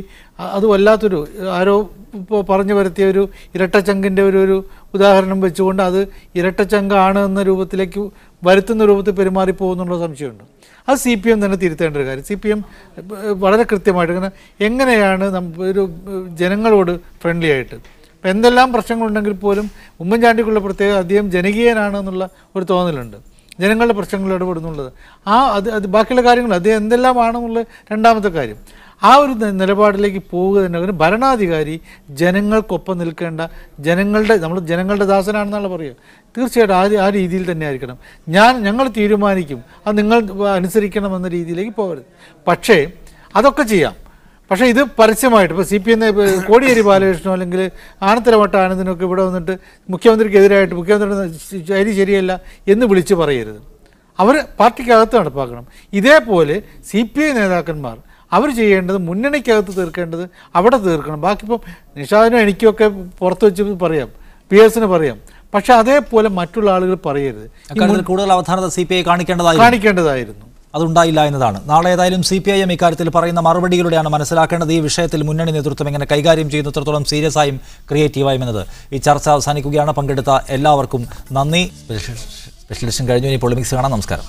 അത് വല്ലാത്തൊരു ആരോ ഇപ്പോൾ പറഞ്ഞു വരുത്തിയ ഒരു ഇരട്ടച്ചങ്കിൻ്റെ ഒരു ഉദാഹരണം വെച്ചുകൊണ്ട് അത് ഇരട്ടച്ചങ്കാണ് എന്ന രൂപത്തിലേക്ക് വരുത്തുന്ന രൂപത്തിൽ പെരുമാറിപ്പോകുന്നുള്ള സംശയമുണ്ട്. അത് CPM തന്നെ തിരുത്തേണ്ട ഒരു കാര്യം. CPM വളരെ കൃത്യമായിട്ട് ഇങ്ങനെ എങ്ങനെയാണ് ഒരു ജനങ്ങളോട് ഫ്രണ്ട്ലി ആയിട്ട് ഇപ്പം എന്തെല്ലാം പ്രശ്നങ്ങളുണ്ടെങ്കിൽ പോലും ഉമ്മൻചാണ്ടിക്കുള്ള പ്രത്യേകത അദ്ദേഹം ജനകീയനാണ് എന്നുള്ള ഒരു തോന്നലുണ്ട്, ജനങ്ങളുടെ പ്രശ്നങ്ങൾ ഇടപെടുന്നുള്ളത്. അത് ബാക്കിയുള്ള കാര്യങ്ങൾ അദ്ദേഹം എന്തെല്ലാമാണെന്നുള്ള രണ്ടാമത്തെ കാര്യം. ആ ഒരു നിലപാടിലേക്ക് പോവുക തന്നെ. ഒരു ഭരണാധികാരി ജനങ്ങൾക്കൊപ്പം നിൽക്കേണ്ട, നമ്മൾ ജനങ്ങളുടെ ദാസനാണെന്നാണ് പറയുക. തീർച്ചയായിട്ടും ആ രീതിയിൽ തന്നെ ആയിരിക്കണം. ഞങ്ങൾ തീരുമാനിക്കും, അത് നിങ്ങൾ അനുസരിക്കണം എന്ന രീതിയിലേക്ക് പോകരുത്. പക്ഷേ അതൊക്കെ ചെയ്യാം. പക്ഷേ ഇത് പരസ്യമായിട്ട് ഇപ്പോൾ CPM കോടിയേരി ബാലകൃഷ്ണനോ അല്ലെങ്കിൽ ആനത്തലവട്ട ആനന്ദിനൊക്കെ ഇവിടെ വന്നിട്ട് മുഖ്യമന്ത്രിക്കെതിരായിട്ട് മുഖ്യമന്ത്രിയുടെ ശരിയല്ല എന്ന് വിളിച്ച് പറയരുത്. അവർ പാർട്ടിക്കകത്ത് നടപ്പാക്കണം. ഇതേപോലെ CPI നേതാക്കന്മാർ അവർ ചെയ്യേണ്ടത് മുന്നണിക്കകത്ത് തീർക്കേണ്ടത് അവിടെ തീർക്കണം. ബാക്കിയിപ്പം നിഷാദിനും എനിക്കൊക്കെ പുറത്ത് വെച്ച് പറയാം, PS-ന് പറയാം, പക്ഷെ അതേപോലെ മറ്റുള്ള ആളുകൾ പറയരുത്. കൂടുതൽ അവധാനത CPI കാണിക്കേണ്ടതായിരുന്നു. അതുണ്ടായില്ല എന്നതാണ്. നാളെ ഏതായാലും CPIM ഇക്കാര്യത്തിൽ പറയുന്ന മറുപടികളുടെയാണ് മനസ്സിലാക്കേണ്ടത്. ഈ വിഷയത്തിൽ മുന്നണി നേതൃത്വം എങ്ങനെ കൈകാര്യം ചെയ്യുന്നത്രത്തോളം സീരിയസ് ആയും ക്രിയേറ്റീവായും എന്നത്. ഈ ചർച്ച അവസാനിക്കുകയാണ്. പങ്കെടുത്ത എല്ലാവർക്കും നന്ദി. സ്പെഷ്യൽ എഡിഷൻ കഴിഞ്ഞു. ഇനി പൊളിമിക്സ് കാണാം. നമസ്കാരം.